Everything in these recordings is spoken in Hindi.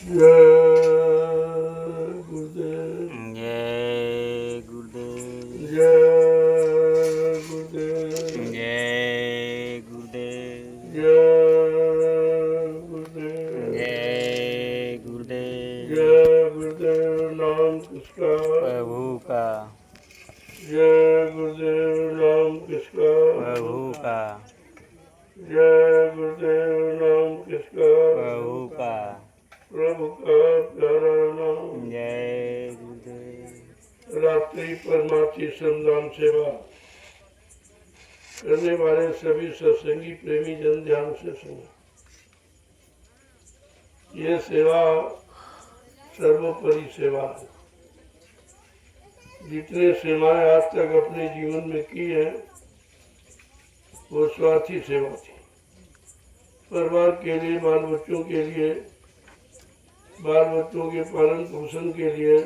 जय गुरुदेव। जय गुरुदेव। जय गुरुदेव। जय गुरुदेव। जय गुरुदेव। जय गुरुदेव। जय गुरुदेव नाम किसका? प्रभु का। जय गुरुदेव नाम किसका? प्रभु का। जय गुरुदेव नाम किसका? प्रभु का। प्रभु का प्यारा नाम। जय गुरुदेव। रात्रि परमार्थी श्रमदान सेवा करने वाले सभी सत्संगी प्रेमी जन ध्यान से सुनो। ये सेवा सर्वोपरि सेवा है। जितने सेवाएं आज तक अपने जीवन में की है वो स्वार्थी सेवा थी। परिवार के लिए, बाल बच्चों के लिए, बाल बच्चों के पालन पोषण के लिए,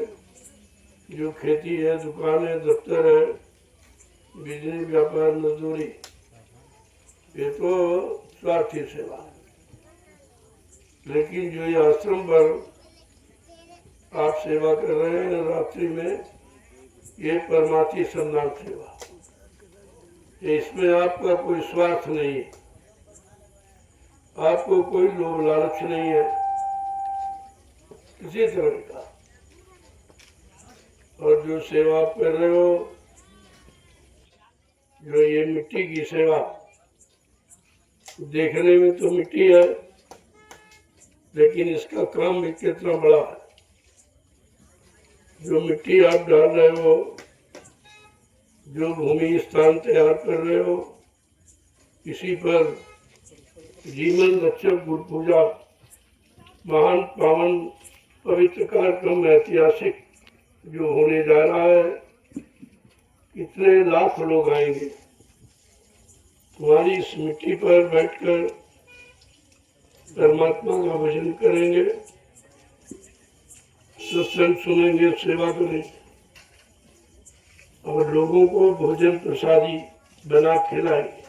जो खेती है, दुकान है, दफ्तर है, बिजनेस, व्यापार, मजदूरी, ये तो स्वार्थी सेवा है। लेकिन जो ये आश्रम पर आप सेवा कर रहे हैं रात्रि में, ये परमार्थी सम्मान सेवा, इसमें आपका कोई स्वार्थ नहीं है, आपको कोई लोभ लालच नहीं है किसी तरह का। और जो सेवा आप कर रहे हो, जो ये मिट्टी की सेवा, देखने में तो मिट्टी है लेकिन इसका काम भी कितना बड़ा है। जो मिट्टी आप डाल रहे हो, जो भूमि स्थान तैयार कर रहे हो, इसी पर जीवन रक्षक गुरु पूजा महान पावन पवित्र कार्यक्रम ऐतिहासिक जो होने जा रहा है, कितने लाख लोग आएंगे। तुम्हारी इस मिट्टी पर बैठकर परमात्मा का भजन करेंगे, सत्संग सुनेंगे, सेवा करेंगे और लोगों को भोजन प्रसादी बना खिलाएंगे।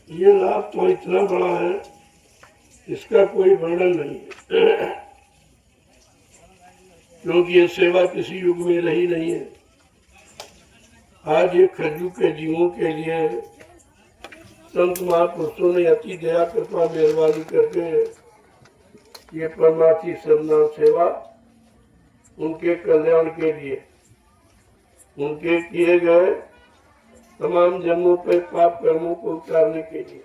ये लाभ तो इतना बड़ा है, इसका कोई वर्णन नहीं है। क्योंकि ये सेवा किसी युग में रही नहीं है। आज ये खरजू के जीवों के लिए संत महापुरुषों ने अति दया कृपा मेहरबानी करके ये परमार्थी सम्मान सेवा उनके कल्याण के लिए, उनके किए गए तमाम जन्मों पे पाप कर्मों को उतारने के लिए,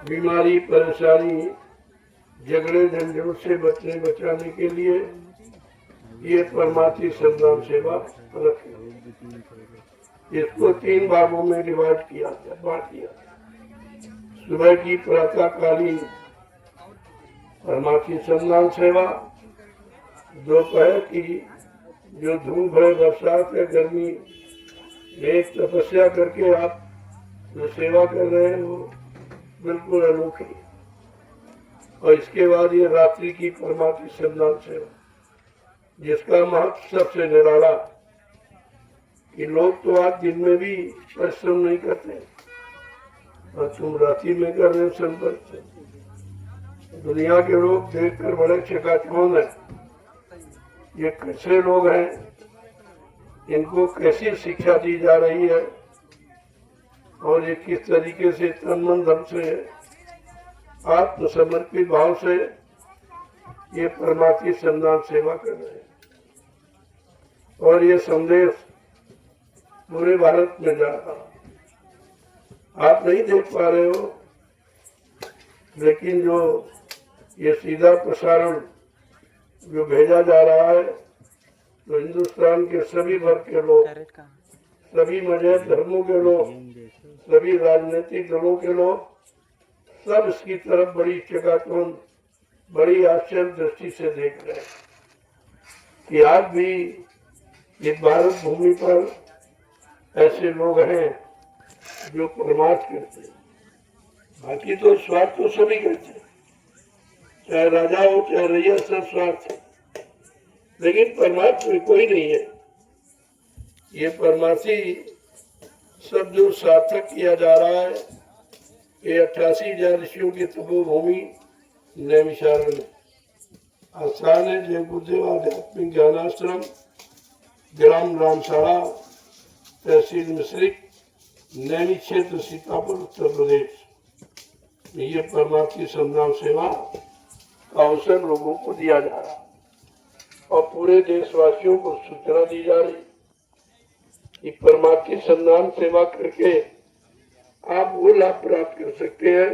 बीमारी, परेशानी, झगड़े झंझट से बचाने के लिए ये परमार्थी सम्मान सेवा रखी। इसको 3 भागों में डिवाइड किया गया, बांट दिया। सुबह की प्रातःकालीन परमार्थी सम्मान सेवा, दोपहर की जो धूप भरे बरसात है, गर्मी में तपस्या करके आप जो सेवा कर रहे हैं वो बिल्कुल अनोखी। और इसके बाद ये रात्रि की परमार्थी सम्मान सेवा, जिसका महत्व सबसे निराला कि लोग तो आज दिन में भी परिश्रम नहीं करते और तुम रात्रि में कर रहे संपर्क। दुनिया के लोग देखकर बड़े चकाचौंध है, ये कैसे लोग हैं, इनको कैसी शिक्षा दी जा रही है और ये किस तरीके से तन मन धन से आत्मसमर्पित भाव से ये परमार्थी सम्मान सेवा कर रहे हैं। और ये संदेश पूरे भारत में जा रहा है। आप नहीं देख पा रहे हो, लेकिन जो ये सीधा प्रसारण जो भेजा जा रहा है, तो हिंदुस्तान के सभी वर्ग के लोग, सभी मजहब धर्मों के लोग, सभी राजनीतिक दलों के लोग, सब इसकी तरफ बड़ी चकाचौंध, बड़ी आश्चर्य दृष्टि से देख रहे हैं कि आज भी ये भारत भूमि पर ऐसे लोग हैं जो परमार्थ करते हैं। बाकी तो स्वार्थ तो सभी करते हैं, चाहे राजा हो चाहे रैया, सब स्वार्थ है, लेकिन परमार्थ में कोई नहीं है। ये परमार्थी सब जो सार्थक किया जा रहा है, ये 88,000 ऋषियों की तपोभूमि नैमिषारण्य आस्थान है जय गुरुदेव आध्यात्मिक ज्ञानाश्रम, ग्राम रामशाला, तहसील मिश्रिक, नैनी क्षेत्र, सीतापुर, उत्तर प्रदेश। ये परमार्थी संग्राम सेवा का अवसर लोगों को दिया जा रहा और पूरे देशवासियों को सूचना दी जा रही कि परमार्थी संग्राम सेवा करके आप वो लाभ प्राप्त कर सकते हैं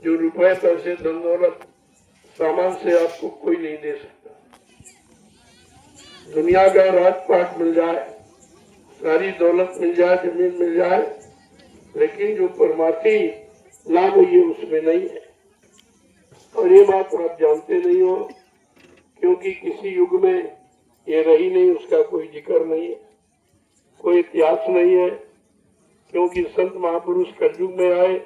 जो रुपए, पैसे, धन दौलत, सामान से आपको कोई नहीं दे सकता। दुनिया का राजपाट मिल जाए, सारी दौलत मिल जाए, जमीन मिल जाए, लेकिन जो परमार्थी लाभ ये उसमें नहीं है। और ये बात आप जानते नहीं हो, क्योंकि किसी युग में ये रही नहीं, उसका कोई जिक्र नहीं है, कोई इतिहास नहीं है। क्योंकि संत महापुरुष कलयुग में आए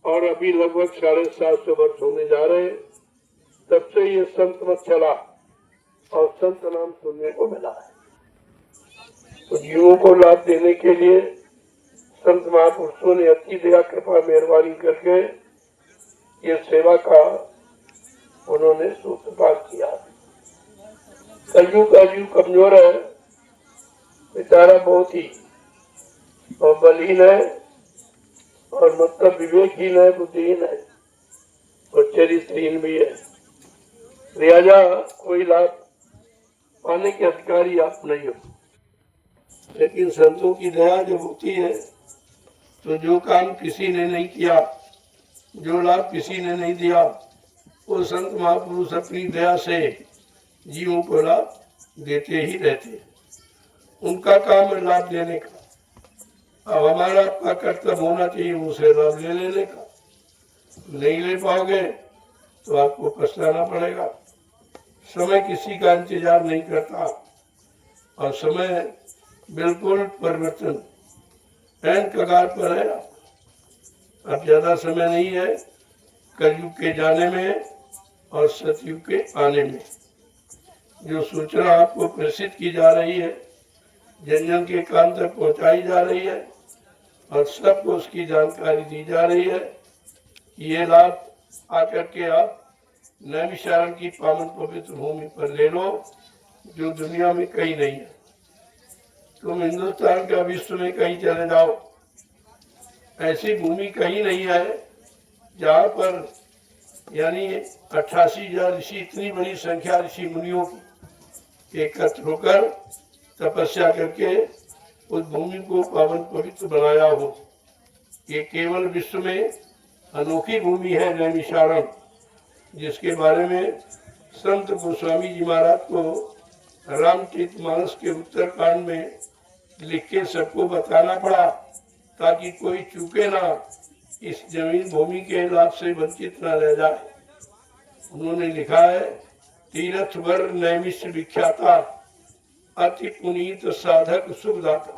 और अभी लगभग 750 वर्ष होने जा रहे हैं, तब से ये संत मत चला और संत नाम सुनने को मिला है। तो जीवों को लाभ देने के लिए संत महापुरुषों ने अति दया, कृपा, मेहरबानी करके ये सेवा का उन्होंने सूत्रपात किया। कलयुग का जीव कमजोर है, बेचारा बहुत ही और बलहीन है और मतलब विवेकहीन है, बुद्धिहीन है और चरित्रहीन भी है। लिहाजा कोई लाभ पाने के अधिकारी आप नहीं हो। लेकिन संतों की दया जब होती है तो जो काम किसी ने नहीं किया, जो लाभ किसी ने नहीं दिया, वो संत महापुरुष अपनी दया से जीवों को लाभ देते ही रहते। उनका काम है लाभ देने का। अब हमारा आपका कर्तव्य होना चाहिए उसे लाभ ले लेने का। नहीं ले पाओगे तो आपको पछताना पड़ेगा। समय किसी का इंतजार नहीं करता और समय बिल्कुल परिवर्तन एन कगार पर है। अब ज्यादा समय नहीं है कलयुग के जाने में और सतयुग के आने में। जो सूचना आपको प्रेषित की जा रही है, जन जन के कान तक पहुंचाई जा रही है और सबको उसकी जानकारी दी जा रही है कि ये लाभ आकर के आप नैमिषारण्य की पावन पवित्र भूमि पर ले लो, जो दुनिया में कहीं नहीं है। तुम हिंदुस्तान का विश्व में कहीं चले जाओ, ऐसी भूमि कहीं नहीं है जहाँ पर यानी 88,000 ऋषि, इतनी बड़ी संख्या ऋषि मुनियों की एकत्र होकर तपस्या करके उस भूमि को पावन पवित्र बनाया हो। ये केवल विश्व में अनोखी भूमि है नैमिषारण्य, जिसके बारे में संत गोस्वामी जी महाराज को रामचरितमानस के उत्तरकांड में लिख के सबको बताना पड़ा ताकि कोई चूके ना, इस जमीन भूमि के लाभ से वंचित न रह जाए। उन्होंने लिखा है, तीर्थ वर नैमिष विख्याता, अति पुनीत साधक सुखदाता।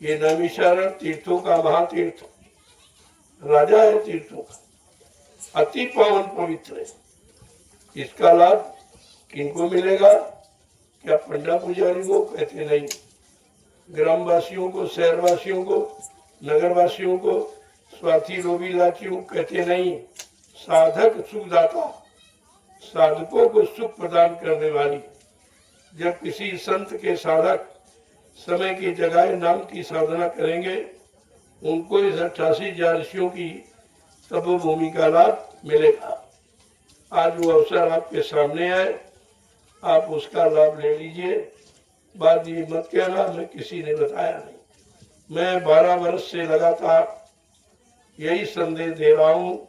ये नैमिषारण्य तीर्थों का महातीर्थ राजा है, तीर्थों का अति पावन पवित्र है। इसका लाभ किनको मिलेगा? क्या पंडा पुजारी को? कहते नहीं। ग्रामवासियों को, शहरवासियों को, नगरवासियों को, स्वार्थी लोभी लाचियों कहते नहीं। साधक सुखदाता, साधकों को सुख प्रदान करने वाली। जब किसी संत के साधक समय की जगह नाम की साधना करेंगे, उनको इस 88,000 ऋषियों की तपोभूमि का लाभ मिलेगा। आज वो अवसर आपके सामने है, आप उसका लाभ ले लीजिए। बात ये मत कहना मैं किसी ने बताया नहीं। मैं 12 वर्ष से लगातार यही संदेश दे रहा हूँ,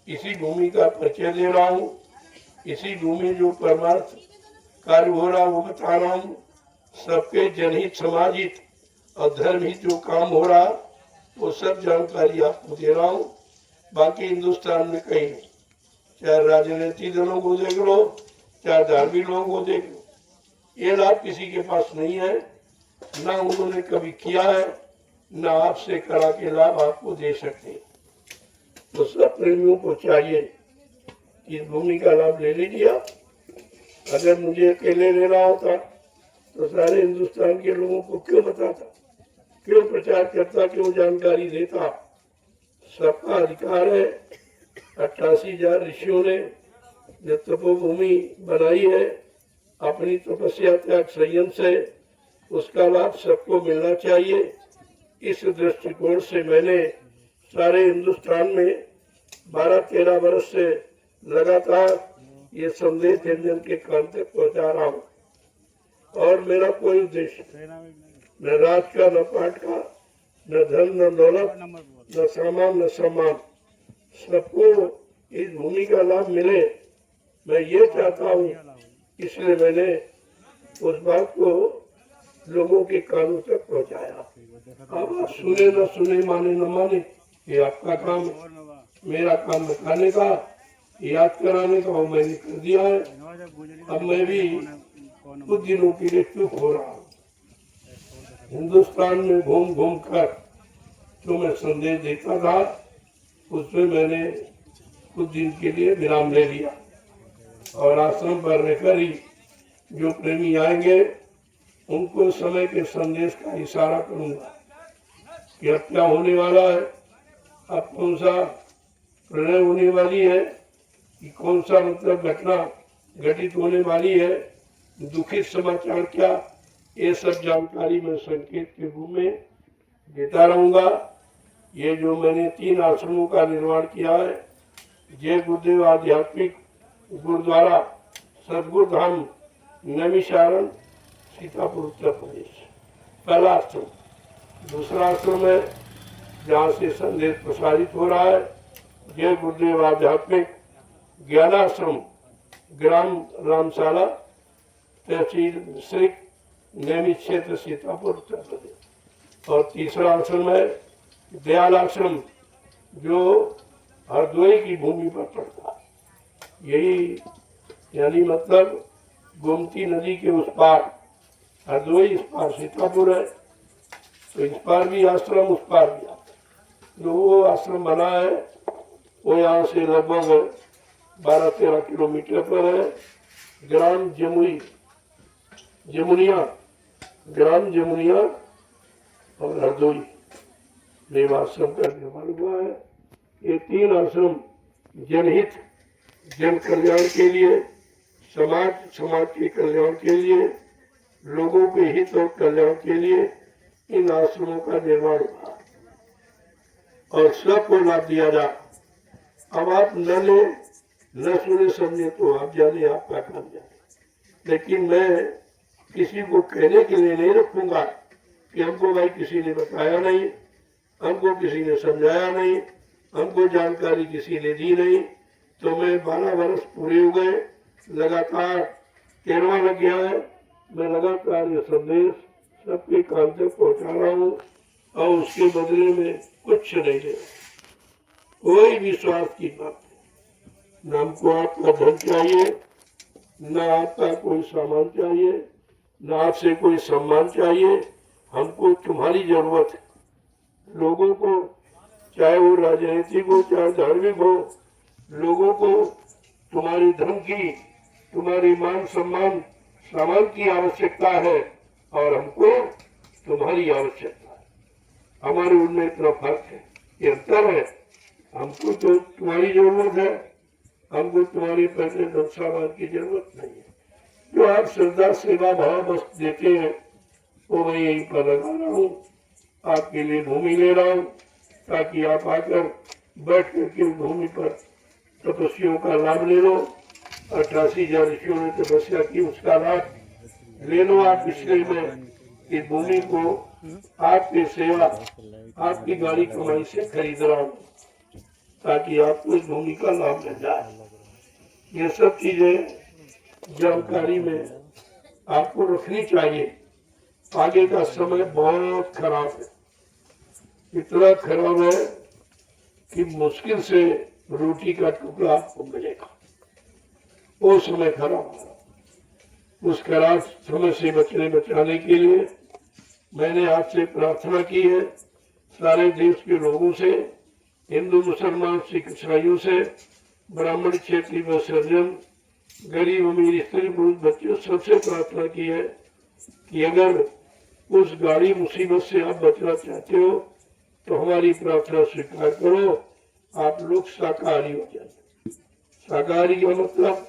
इसी भूमि का परिचय दे रहा हूँ, इसी भूमि जो परमार्थ कार्य हो रहा वो बता रहा हूँ। सबके जनहित, समाजहित और धर्महित जो काम हो रहा वो सब जानकारी आपको दे रहा हूँ। बाकी हिंदुस्तान में कहीं नहीं, चाहे राजनीतिक दलों को देख लो, चाहे धार्मिक लोगों को देख लो, ये लाभ किसी के पास नहीं है, ना उन्होंने कभी किया है, ना आपसे करा के लाभ आपको दे सकते। तो सब प्रेमियों को चाहिए कि इस भूमि का लाभ ले लीजिए आप। अगर मुझे अकेले लेना होता तो सारे हिंदुस्तान के लोगों को क्यों बताता, क्यों प्रचार करता, क्यों जानकारी देता। सबका अधिकार है 88,000 ऋषियों ने जो तपोभूमि बनाई है अपनी तपस्या त्याग संयम से, उसका लाभ सबको मिलना चाहिए। इस दृष्टिकोण से मैंने सारे हिंदुस्तान में 12-13 वर्ष से लगातार ये संदेश जन के कान तक पहुंचा रहा हूँ। और मेरा कोई उद्देश्य न राज का, न पाठ का, न धन, न दौलत, न सामान, न सम्मान, सबको इस भूमि का लाभ मिले, मैं ये चाहता हूँ। इसलिए मैंने उस बात को लोगों के कानों तक पहुँचाया। अब आप सुने न सुने, माने न माने, ये आपका काम है। मेरा काम बताने का, याद कराने का वो मैंने कर दिया है। अब मैं भी कुछ दिनों के लिए चुप हो रहा हूँ। हिंदुस्तान में घूम घूम कर जो मैं संदेश देता था, उसमें मैंने कुछ दिन के लिए विराम ले लिया और आश्रम पर रहकर ही जो प्रेमी आएंगे उनको समय के संदेश का इशारा करूंगा कि अब क्या होने वाला है, अब कौन सा प्रलय होने वाली है, कि कौन सा मतलब घटना घटित होने वाली है, दुखित समाचार क्या, ये सब जानकारी मैं संकेत के रूप में देता रहूंगा। ये जो मैंने 3 आश्रमों का निर्माण किया है, जय गुरुदेव आध्यात्मिक गुरुद्वारा सदगुरु धाम नैमिषारण सीतापुर उत्तर प्रदेश, पहला आश्रम। दूसरा आश्रम है जहाँ से संदेश प्रसारित हो रहा है, जय गुरुदेव आध्यात्मिक ज्ञानाश्रम, ग्राम रामशाला, तहसील श्री नैमिष क्षेत्र सीतापुर उत्तर प्रदेश। और तीसरा आश्रम है दयाल आश्रम जो हरदोई की भूमि पर पड़ता है। यही यानी मतलब गोमती नदी के उस पार हरदोई, इस पार सीतापुर है, तो इस पार भी आश्रम, उस पार भी आश्रम। जो वो आश्रम बना है वो यहाँ से लगभग 12-13 किलोमीटर पर है। ग्राम जमुनिया और हरदोई में आश्रम का निर्माण हुआ है। ये 3 आश्रम जनहित, जन कल्याण के लिए, समाज के कल्याण के लिए, लोगों के हित और कल्याण के लिए इन आश्रमों का निर्माण हुआ और सबको लाभ दिया जाए। अब आप न ले, न सुने समझे तो आप जाने, आपका काम जाने, लेकिन मैं किसी को कहने के लिए नहीं रखूंगा कि हमको भाई किसी ने बताया नहीं, हमको किसी ने समझाया नहीं, हमको जानकारी किसी ने दी नहीं। तो मैं 12 वर्ष पूरे हो गए, लगातार 13वां लग गया है, मैं लगातार ये संदेश सबके कान तक पहुंचा रहा हूँ और उसके बदले में कुछ नहीं ले, कोई विश्वास की बात नहीं। न हमको आपका धन चाहिए, न आपका कोई सामान चाहिए, न आपसे कोई सम्मान चाहिए, हमको तुम्हारी जरूरत है। लोगों को, चाहे वो राजनीतिक हो चाहे धार्मिक हो, लोगों को तुम्हारी धन की, तुम्हारी मान सम्मान, सामान की आवश्यकता है और हमको तुम्हारी आवश्यकता है। हमारे उनमें इतना फर्क है, ये अंतर है। हमको तो तुम्हारी जरूरत है, हमको तुम्हारी पैसे धन सामान की जरूरत नहीं है। जो आप श्रद्धा सेवा भाव बस देते हैं वो मैं यहीं पर लगा रहा हूँ, आपके लिए भूमि ले रहा हूँ ताकि आप आकर बैठ करके भूमि पर तपस्वियों का लाभ ले लो। 88,000 ऋषियों ने तपस्या की, उसका लाभ ले लो आप। इसलिए मैं इस भूमि को आपकी सेवा, आपकी गाड़ी कमाई से खरीद रहा हूँ ताकि आपको इस भूमि का लाभ मिल जाए। ये सब चीजें जानकारी में आपको रखनी चाहिए। आगे का समय बहुत खराब है, इतना खराब है कि मुश्किल से रोटी का टुकड़ा आपको मिलेगा। वो समय खराब है। उस खराब समय से बचाने के लिए मैंने आपसे प्रार्थना की है, सारे देश के लोगों से, हिंदू मुसलमान सिख ईसाइयों से, ब्राह्मण क्षेत्रीय व सर्जन, गरीब अमीर स्त्री पुरुष बच्चों, सबसे प्रार्थना की है कि अगर उस गाड़ी मुसीबत से आप बचना चाहते हो तो हमारी प्रार्थना स्वीकार करो आप लोग शाकाहारी हो जाए। शाकाहारी का मतलब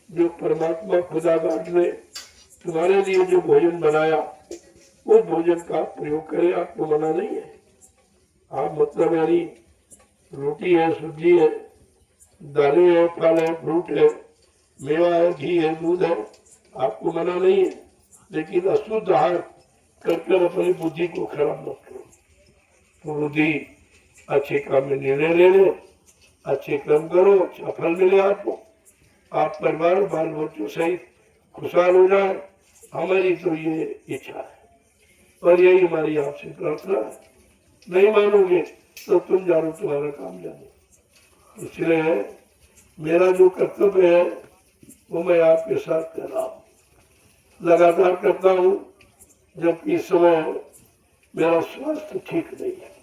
जो परमात्मा खुदा बाप ने तुम्हारे लिए जो भोजन बनाया वो भोजन का आप प्रयोग करें, आपको मना नहीं है। आप मतलब यानी रोटी है, सब्जी है, दालें है, फल है, फ्रूट है, मेवा है, घी है, दूध है, आपको मना नहीं है। लेकिन अशुद्ध आहार कर अपनी बुद्धि को खराब मत करो। तो बुद्धि अच्छे काम में निर्णय ले ले, अच्छे कर्म करो, अच्छा फल मिले आपको, आप परिवार बाल बच्चों सहित खुशहाल हो जाए। हमारी तो ये इच्छा है और यही हमारी आपसे प्रार्थना है। नहीं मानोगे तो तुम जानो, तुम्हारा काम जानो। इसलिए मेरा जो कर्तव्य है वो मैं आपके साथ कर रहा हूँ, लगातार करता हूँ, जबकि इस समय मेरा स्वास्थ्य ठीक नहीं है।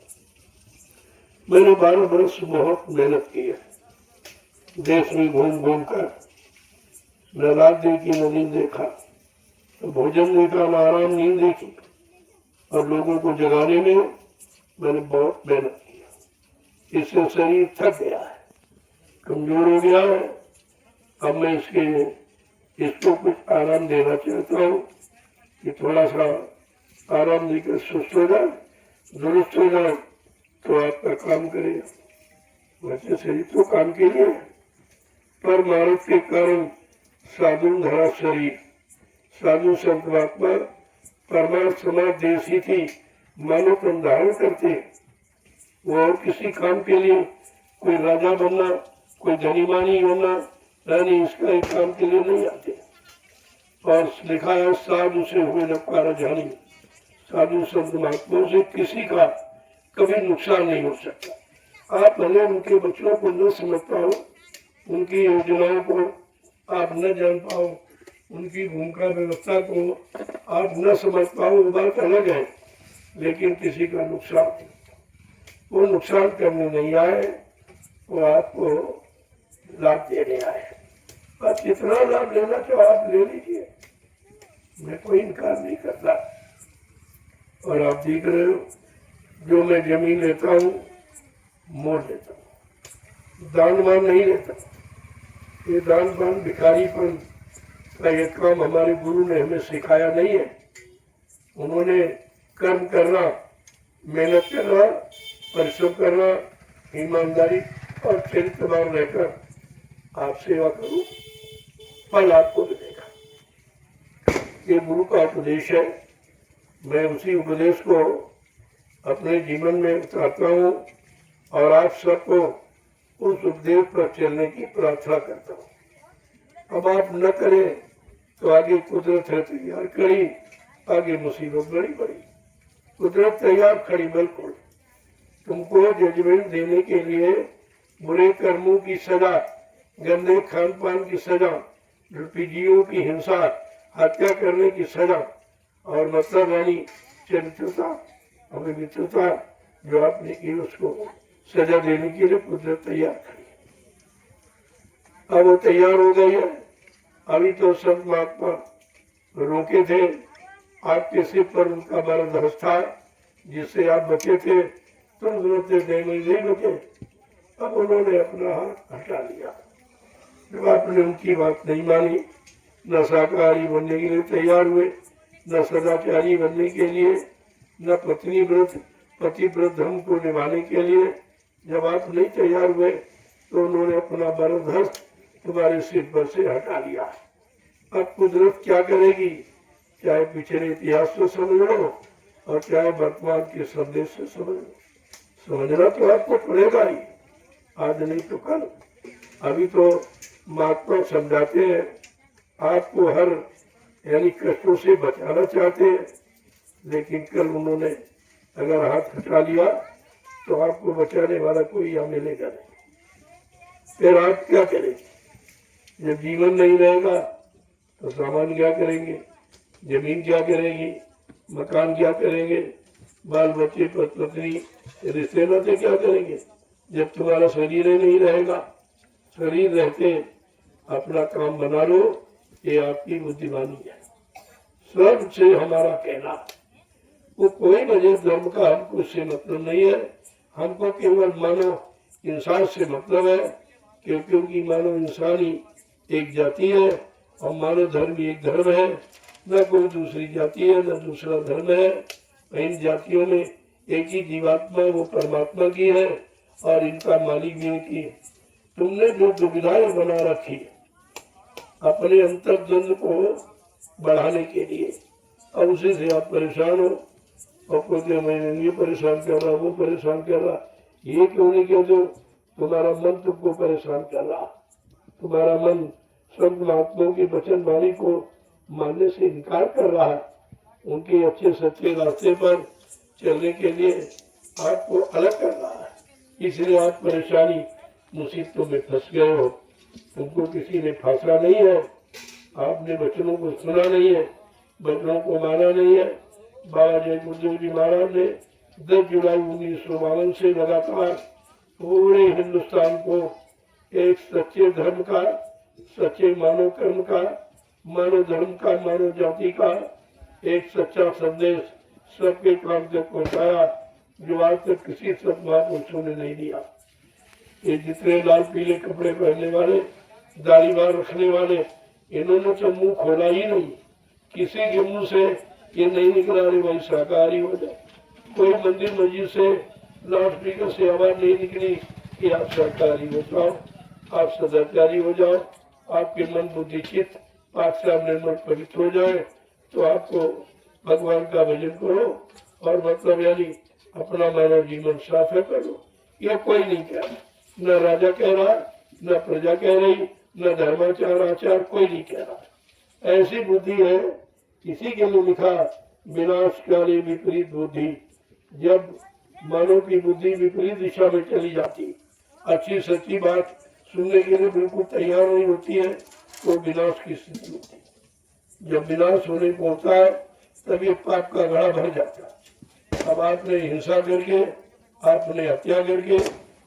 मैंने 12 वर्ष बहुत मेहनत की है, देश में घूम घूम कर न रात देखी न नींद देखा, तो भोजन देखा न आराम नींद देखी, और लोगों को जगाने में मैंने बहुत मेहनत की। इससे शरीर थक गया है, कमजोर हो गया है। अब मैं इसको कुछ आराम देना चाहता हूँ कि थोड़ा सा आराम देकर सुस्त हो जाए, दुरुस्त हो जाए तो आपका काम करेगा। वैसे शरीर तो काम के लिए, पर मानव के कारण साधु धरा शरीर, साधु संत महात्मा परमार्थ समाज देशी थी मानव को धारण करते, वो और किसी काम के लिए कोई राजा बनना, कोई धनीमानी बनना, यानी इसका एक काम के लिए नहीं आते। और लिखा है साधु से हुए न कारजानी, साधु संत महात्माओं से किसी का कभी नुकसान नहीं हो सकता। आप भले उनके बच्चों को न समझ पाओ, उनकी योजनाओं को आप न जान पाओ, उनकी भूमिका व्यवस्था को आप न समझ पाओ, वो बात अलग है, लेकिन किसी का नुकसान नहीं। वो नुकसान करने नहीं आए, वो आपको लाभ देने आए। आप जितना लाभ लेना चाहो आप ले लीजिए, मैं कोई इनकार नहीं करता। और आप देख रहे हो जो मैं जमीन लेता हूँ मोल लेता हूँ, दान मान नहीं लेता। ये दान मान भिखारीपन का ये काम हमारे गुरु ने हमें सिखाया नहीं है। उन्होंने कर्म करना, मेहनत करना, परिश्रम करना, ईमानदारी और चरित्रवान रहकर आप सेवा करो, फल आपको मिलेगा। ये गुरु का उपदेश है। मैं उसी उपदेश को अपने जीवन में उतारता हूँ और आप सबको उस उपदेश पर चलने की प्रार्थना करता हूँ। अब आप न करें तो आगे कुदरत है तैयार खड़ी, आगे मुसीबत बड़ी बड़ी। कुदरत तैयार खड़ी, बिल्कुल तुमको जजमेंट देने के लिए बुरे कर्मों की सजा, गंदे खान पान की सजा, लुटेरियों की हिंसा, हत्या करने की सजा, और मतलब यानी चरित्रता और मित्रता जो आपने की उसको सजा देने के लिए कुदरत तैयार खड़ी। अब वो तैयार हो गई है। अभी तो संत महात्मा रोके थे, आपके सिर पर उनका बड़ा धनुष था जिससे आप बचे थे, तुम समझते थे नहीं बचे। अब उन्होंने अपना हाथ हटा लिया। जब आपने उनकी बात नहीं मानी, न शाकाहारी बनने के लिए तैयार हुए, न सदाचारी बनने के लिए, न पतिव्रत धर्म को निभाने के लिए जब आप नहीं तैयार हुए तो उन्होंने अपना बरधर तुम्हारे सिर पर से हटा लिया। अब कुदरत क्या करेगी, चाहे पिछले इतिहास से समझ लो और चाहे वर्तमान के संदेश से समझ लो, समझना तो आपको पड़ेगा ही, आज नहीं तो कल। अभी तो महात्मा समझाते हैं आपको, हर यानी कष्टों से बचाना चाहते हैं, लेकिन कल उन्होंने अगर हाथ हटा लिया तो आपको बचाने वाला कोई यहाँ मिलेगा नहीं। फिर आप क्या करेंगे? जब जीवन नहीं रहेगा तो सामान क्या करेंगे, जमीन क्या करेगी, मकान क्या करेंगे, बाल बच्चे पत्नी रिश्ते नाते क्या करेंगे? जब तुम्हारा शरीर ही नहीं रहेगा। शरीर रहते अपना काम बना लो, ये आपकी बुद्धिमानी है। सब से हमारा कहना, वो कोई वजह धर्म का हमको उससे मतलब नहीं है। हमको केवल मानो इंसान से मतलब है क्योंकि मानव इंसान ही एक जाति है और मानव धर्म ही एक धर्म है, न कोई दूसरी जाति है न दूसरा धर्म है। इन जातियों में एक ही जीवात्मा वो परमात्मा की है और इनका मालिक भी एक ही है। तुमने जो दुविधाएं बना रखी अपने अंतर्द्वंद को बढ़ाने के लिए, और उसी से आप परेशान हो और कोई मैं ये परेशान कर रहा वो परेशान कर रहा, ये क्यों नहीं कह दो तुम्हारा मन तुमको परेशान कर रहा। तुम्हारा मन संत महात्माओं के वचन वाणी को मानने से इनकार कर रहा है। उनके अच्छे सच्चे रास्ते पर चलने के लिए आपको अलग कर रहा है, इसलिए आप परेशानी मुसीबतों में फंस गए हो। तुमको किसी ने फांसा नहीं है, आपने वचनों को सुना नहीं है, वचनों को माना नहीं है। बाबा जय गुरुदेव जी महाराज ने 10 जुलाई 1952 से लगातार पूरे हिंदुस्तान को एक सच्चे धर्म का, सच्चे मानव कर्म का, मानव धर्म का, मानव जाति का एक सच्चा संदेश सबके काम तक पहुंचाया, जो आज तक किसी संत महापुरुषों ने नहीं दिया। ये जितने लाल पीले कपड़े पहनने वाले, दाढ़ी बाल रखने वाले, इन्होंने तो मुंह खोला ही नहीं। किसी के मुंह से ये नहीं निकला रे भाई शाकाहारी हो जाए। कोई मंदिर मस्जिद से लाउड स्पीकर से आवाज नहीं निकली कि आप शाकाहारी हो जाओ, आप सदाचारी हो जाओ, आपके मन बुद्धि चित्त पाक साहब निर्मल पवित्र हो जाए तो आपको भगवान का भजन करो और मतलब यानी अपना मानव जीवन साफ है करो। ये कोई नहीं कह रहा, न राजा कह रहा, न प्रजा कह रही, न धर्माचार आचार कोई नहीं कह रहा। ऐसी बुद्धि है, किसी के लिए लिखा विनाशकारी विपरीत बुद्धि। जब मानव की बुद्धि विपरीत दिशा में चली जाती, अच्छी सच्ची बात सुनने के लिए बिल्कुल तैयार नहीं होती है तो विनाश की स्थिति होती है। जब विनाश होने को होता है तब ये पाप का घड़ा भर जाता है। अब आपने हिंसा करके, आपने हत्या करके,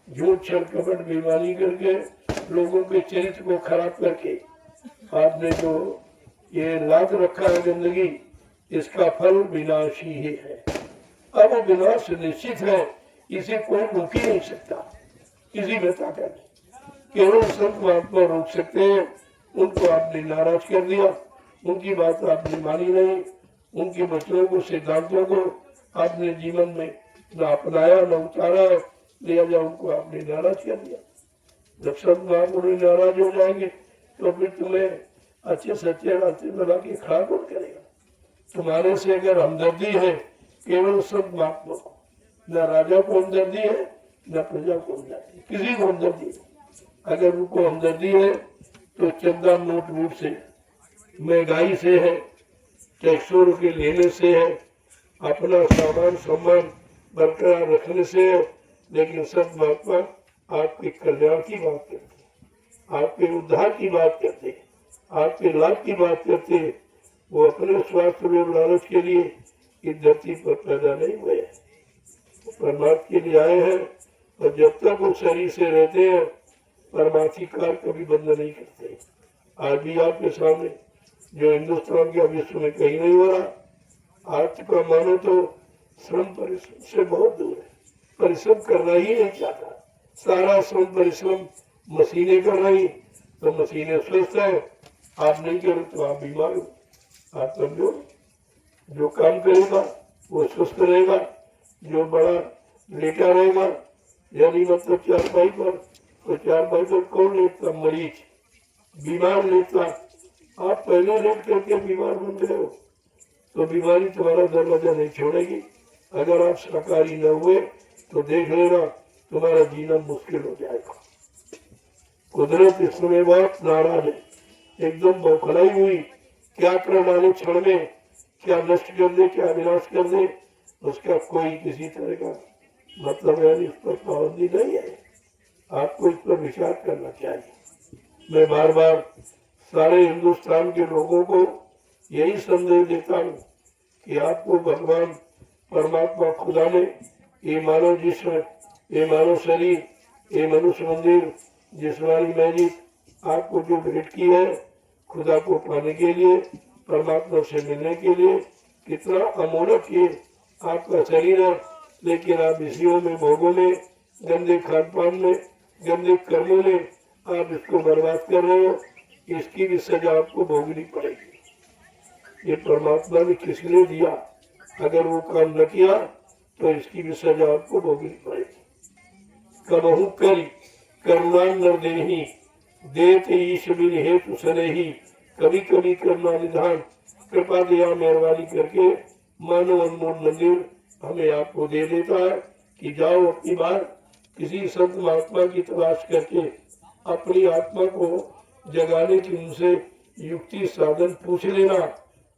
झूठ छल कपट बेईमानी करके, लोगों के चरित्र को खराब करके आपने जो ये लाद रखा है गंदगी, इसका फल विनाश ही है। अब वो विनाश निश्चित है, इसे कोई रोक ही नहीं सकता, किसी में ताकत नहीं। केवल संत महात्मा रोक सकते हैं। उनको आपने नाराज कर दिया, उनकी बात आपने मानी नहीं, उनके वचनों को, सिद्धांतों को आपने जीवन में न अपनाया न उतारा, लिहाजा उनको आपने नाराज कर दिया। जब संत महापुरुष नाराज हो जाएंगे तो फिर तुम्हें अच्छे सच्चे रास्ते बना के खड़ा कौन करेगा। तुम्हारे से अगर हमदर्दी है केवल संत महात्मा को, न राजा को हमदर्दी है न प्रजा को हमदर्दी, किसी को हमदर्दी है। अगर उनको हमदर्दी है तो चंदा नोट वोट से, महंगाई से है, टैक्सों के लेने से है, अपना सामान सम्मान बरकरार रखने से है। लेकिन संत महात्मा आपके कल्याण की बात करते, आपके उद्धार की बात करते, आपके लाभ की बात करते। वो अपने स्वार्थ और लालच के लिए इस धरती पर पैदा नहीं हुए, परमात्मा के लिए आए हैं। और जब तक वो शरीर से रहते हैं परमार्थी कार्य कभी बंद नहीं करते। आज भी आपके सामने जो हिंदुस्तान के विश्व में कहीं नहीं हो रहा, आज का मानो तो श्रम परिश्रम से बहुत दूर है। परिश्रम करना ही नहीं चाहता, सारा श्रम परिश्रम मशीनें कर रही तो मशीनें स्वस्थ है, आप नहीं करो तो आप बीमार हो। आप समझो, जो काम करेगा वो स्वस्थ रहेगा, जो बड़ा लेटा रहेगा यानी मतलब चारपाई पर, तो चारपाई पर कौन लेटता? मरीज, बीमार लेटता। आप पहले लेट करके बीमार बन गए हो तो बीमारी तुम्हारा दरवाजा नहीं छोड़ेगी। अगर आप शाकाहारी न हुए तो देख लेना तुम्हारा जीना मुश्किल हो जाएगा। कुदरत इस समय बहुत नाराज है, एकदम बौखलाई हुई, क्या प्रणाली क्षण में क्या नष्ट कर दे, क्या विनाश कर दे, उसका कोई किसी तरह का मतलब यानी इस पर पाबंदी नहीं है। आपको इस पर विचार करना चाहिए। मैं बार बार सारे हिंदुस्तान के लोगों को यही संदेश देता हूँ कि आपको भगवान परमात्मा खुदा ने ये मानव जिस्म, ये मानव शरीर, ये मनुष्य मंदिर, जिस्मानी मैजिक आपको जो भेंट की है खुदा को पाने के लिए, परमात्मा से मिलने के लिए, कितना अमोलक ये आपका शरीर है। लेकिन आप इसियों में, भोगों में, गंदे खान पान में, गंदे कर्मों में आप इसको बर्बाद कर रहे हो, इसकी भी सजा आपको भोगनी पड़ेगी। ये परमात्मा ने किस लिए दिया, अगर वो काम न किया तो इसकी भी सजा आपको भोगनी पड़ेगी। कबहू करी करुणा न देही, देत ईश बिन हेतु सनेही। कभी कभी करुणा निधान, कृपा दया मेहरबानी करके मानव अनमोल मंदिर हमें आपको दे देता है कि जाओ अपनी बार किसी संत महात्मा की तलाश करके अपनी आत्मा को जगाने की उनसे युक्ति साधन पूछ लेना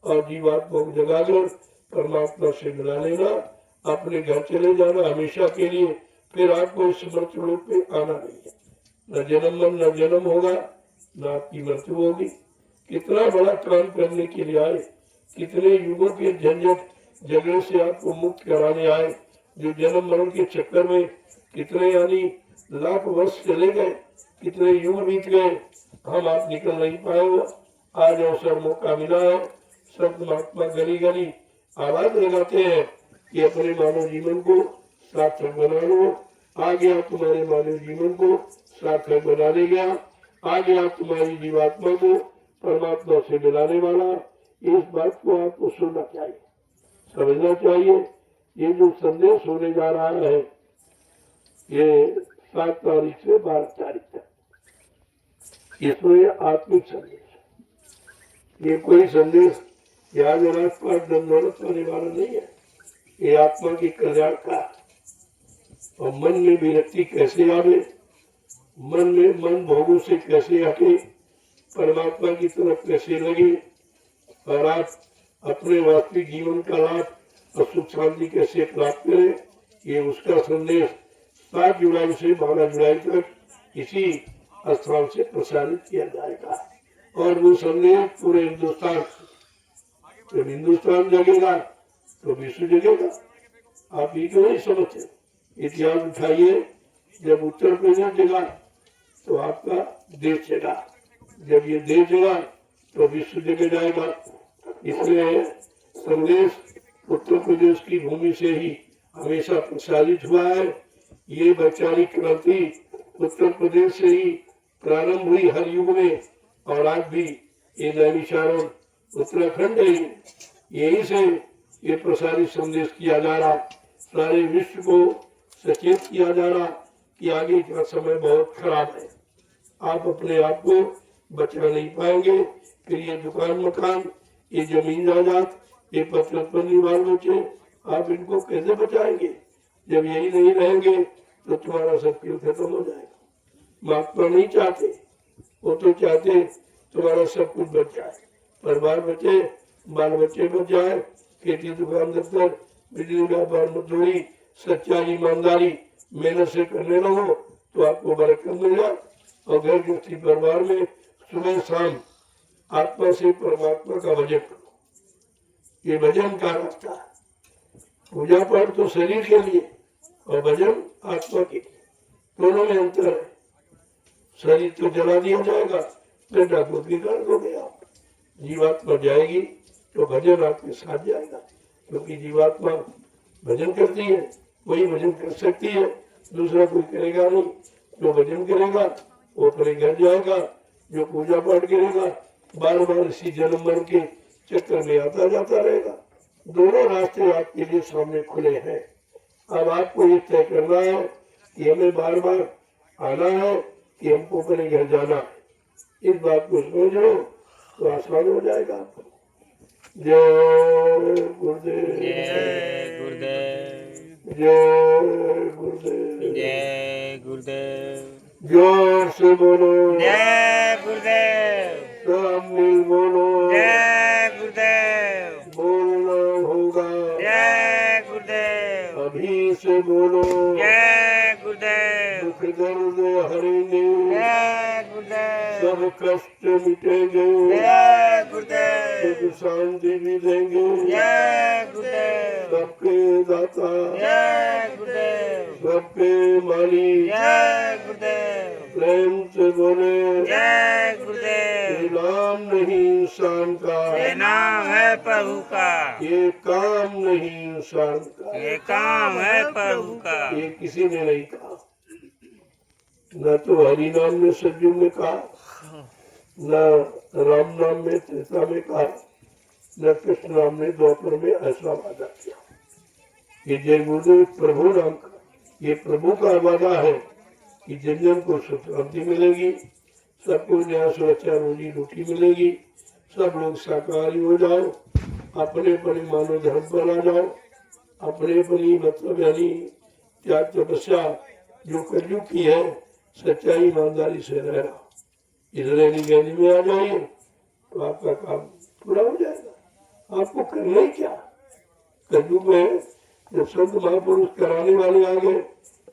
और जीवात्मा को जगाकर परमात्मा से मिला लेना। अपने घर चले जाना हमेशा के लिए, फिर आपको इस मृत्यु लोक पे आना नहीं है। न जन्म न जन्म होगा, न आपकी मृत्यु होगी। कितना बड़ा काम करने के लिए आए, कितने युगों के झंझट झगड़े से आपको मुक्त कराने आए, जो जन्म मरण के चक्कर में कितने यानी लाख वर्ष चले गए, कितने युग बीत गए, हम आप निकल नहीं पाए हो। आज अवसर मौका मिला है, सब महात्मा गली गली आवाज लगाते हैं कि अपने मानव जीवन को सार्थक बना लो। आ गया तुम्हारे मानव जीवन को सार्थक बना देगा, आ गया तुम्हारी जीवात्मा को परमात्मा से मिलाने वाला। इस बात को आपको सुनना चाहिए, समझना चाहिए। ये जो संदेश होने जा रहा है, ये 7 तारीख से 12 तारीख तक, इसमें आत्मिक संदेश, ये कोई संदेश याद राजपाट दंडौलत करने वाला नहीं है। ये आत्मा की कल्याण का, और मन में विरक्ति कैसे आवे, मन भोगों से कैसे हटे, परमात्मा की तरफ कैसे लगे, और आप अपने वास्तविक जीवन का लाभ और सुख शांति कैसे प्राप्त करें, ये उसका संदेश 7 जुलाई से 12 जुलाई तक इसी स्थान से प्रसारित किया जाएगा। और वो संदेश पूरे हिंदुस्तान, जब हिंदुस्तान जगेगा तो विश्व जगेगा। आप ये क्यों नहीं समझते? इतिहास उठाइए, जब उत्तर प्रदेश जगा तो आपका देश जगा, जब ये देश जगा तो विश्व जग जाएगा। इसलिए संदेश उत्तर प्रदेश की भूमि से ही हमेशा प्रसारित हुआ है। ये वैचारिक क्रांति उत्तर प्रदेश से ही प्रारंभ हुई हर युग में, और आज भी ये नैमिषारण्य उत्तराखंड है, यही से ये प्रसारित संदेश किया जा रहा, सारे विश्व को सचेत किया जा रहा कि आगे का समय बहुत खराब है, आप अपने आप को बचा नहीं पाएंगे। फिर ये दुकान मकान, ये जमीन जायदाद, ये पत्नी बाल बच्चे, आप इनको कैसे बचाएंगे? जब यही नहीं रहेंगे तो तुम्हारा सब खेल खत्म हो जाएगा। महात्मा नहीं चाहते, वो तो चाहते तुम्हारा सब कुछ बच जाए, परिवार बचे, बाल बच्चे बच जाए, खेती दुकान दफ्तर, बिजली व्यापार मजदूरी, सच्चाई ईमानदारी मेहनत से करने लगो तो आपको बरकत मिल जाए। और घर गृहस्थी परिवार में सुबह शाम आत्मा से परमात्मा का भजन करो, ये भजन का रास्ता है। पूजा पाठ तो शरीर के लिए और भजन आत्मा के लिए, दोनों में अंतर है। शरीर तो जला दिया जाएगा, बेटा को बिगाड़ दोगे आप, जीवात्मा जाएगी तो भजन आपके साथ जाएगा, क्योंकि जीवात्मा भजन करती है, वही भजन कर सकती है, दूसरा कोई करेगा नहीं। जो भजन करेगा वो अपने घर जाएगा, जो पूजा पाठ करेगा बार बार इसी जन्म मरण के चक्कर में आता जाता रहेगा। दोनों रास्ते आपके लिए सामने खुले हैं। अब आपको ये तय करना है कि हमें बार बार आना है कि हमको अपने घर जाना है। इस बात को समझ लो तो आसान हो जाएगा आपको। जय गुरुदेव, जय गुरुदेव, जय गुरुदेव, जय गुरुदेव, जोर से बोलो, जय गुरुदेव, सब मिल बोलो, जय गुरुदेव, बोलना होगा, जय गुरुदेव, अभी से बोलो, जय गुरुदेव, दुख दर्द हरेंगे, जय गुरुदेव, सब कष्ट मिटेंगे, जय गुरुदेव, सुख शांति भी देंगे, जय गुरुदेव, सबके दाता, जय गुरुदेव, सबके मालिक, जय गुरुदेव, प्रेम से बोले, जय गुरुदेव। ये नाम नहीं इंसान का, ये नाम है प्रभु का, ये काम नहीं इंसान का, ये काम है प्रभु का, ये किसी ने नहीं कहा। न तो हरि नाम में सज्जुग में कहा, न राम नाम में त्रेता में कहा, न कृष्ण नाम में द्वापर में ऐसा वादा किया। ये जय गुरुदेव प्रभु नाम का, ये प्रभु का वादा है कि जन जन को सुख शांति मिलेगी, सबको न्याय सुरक्षा रोजी रोटी मिलेगी, सब लोग शाकाहारी हो जाओ, अपने अपने मानव धर्म पर आ जाओ, अपने अपनी मतलब यानी त्याग तपस्या जो कलयुग की है सच्चाई ईमानदारी से रहना, इस रहनी गहनी में आ जाइए तो आपका काम पूरा हो जाएगा। आपको करना ही क्या, कलयुग में जब संत महापुरुष कराने वाले आ गए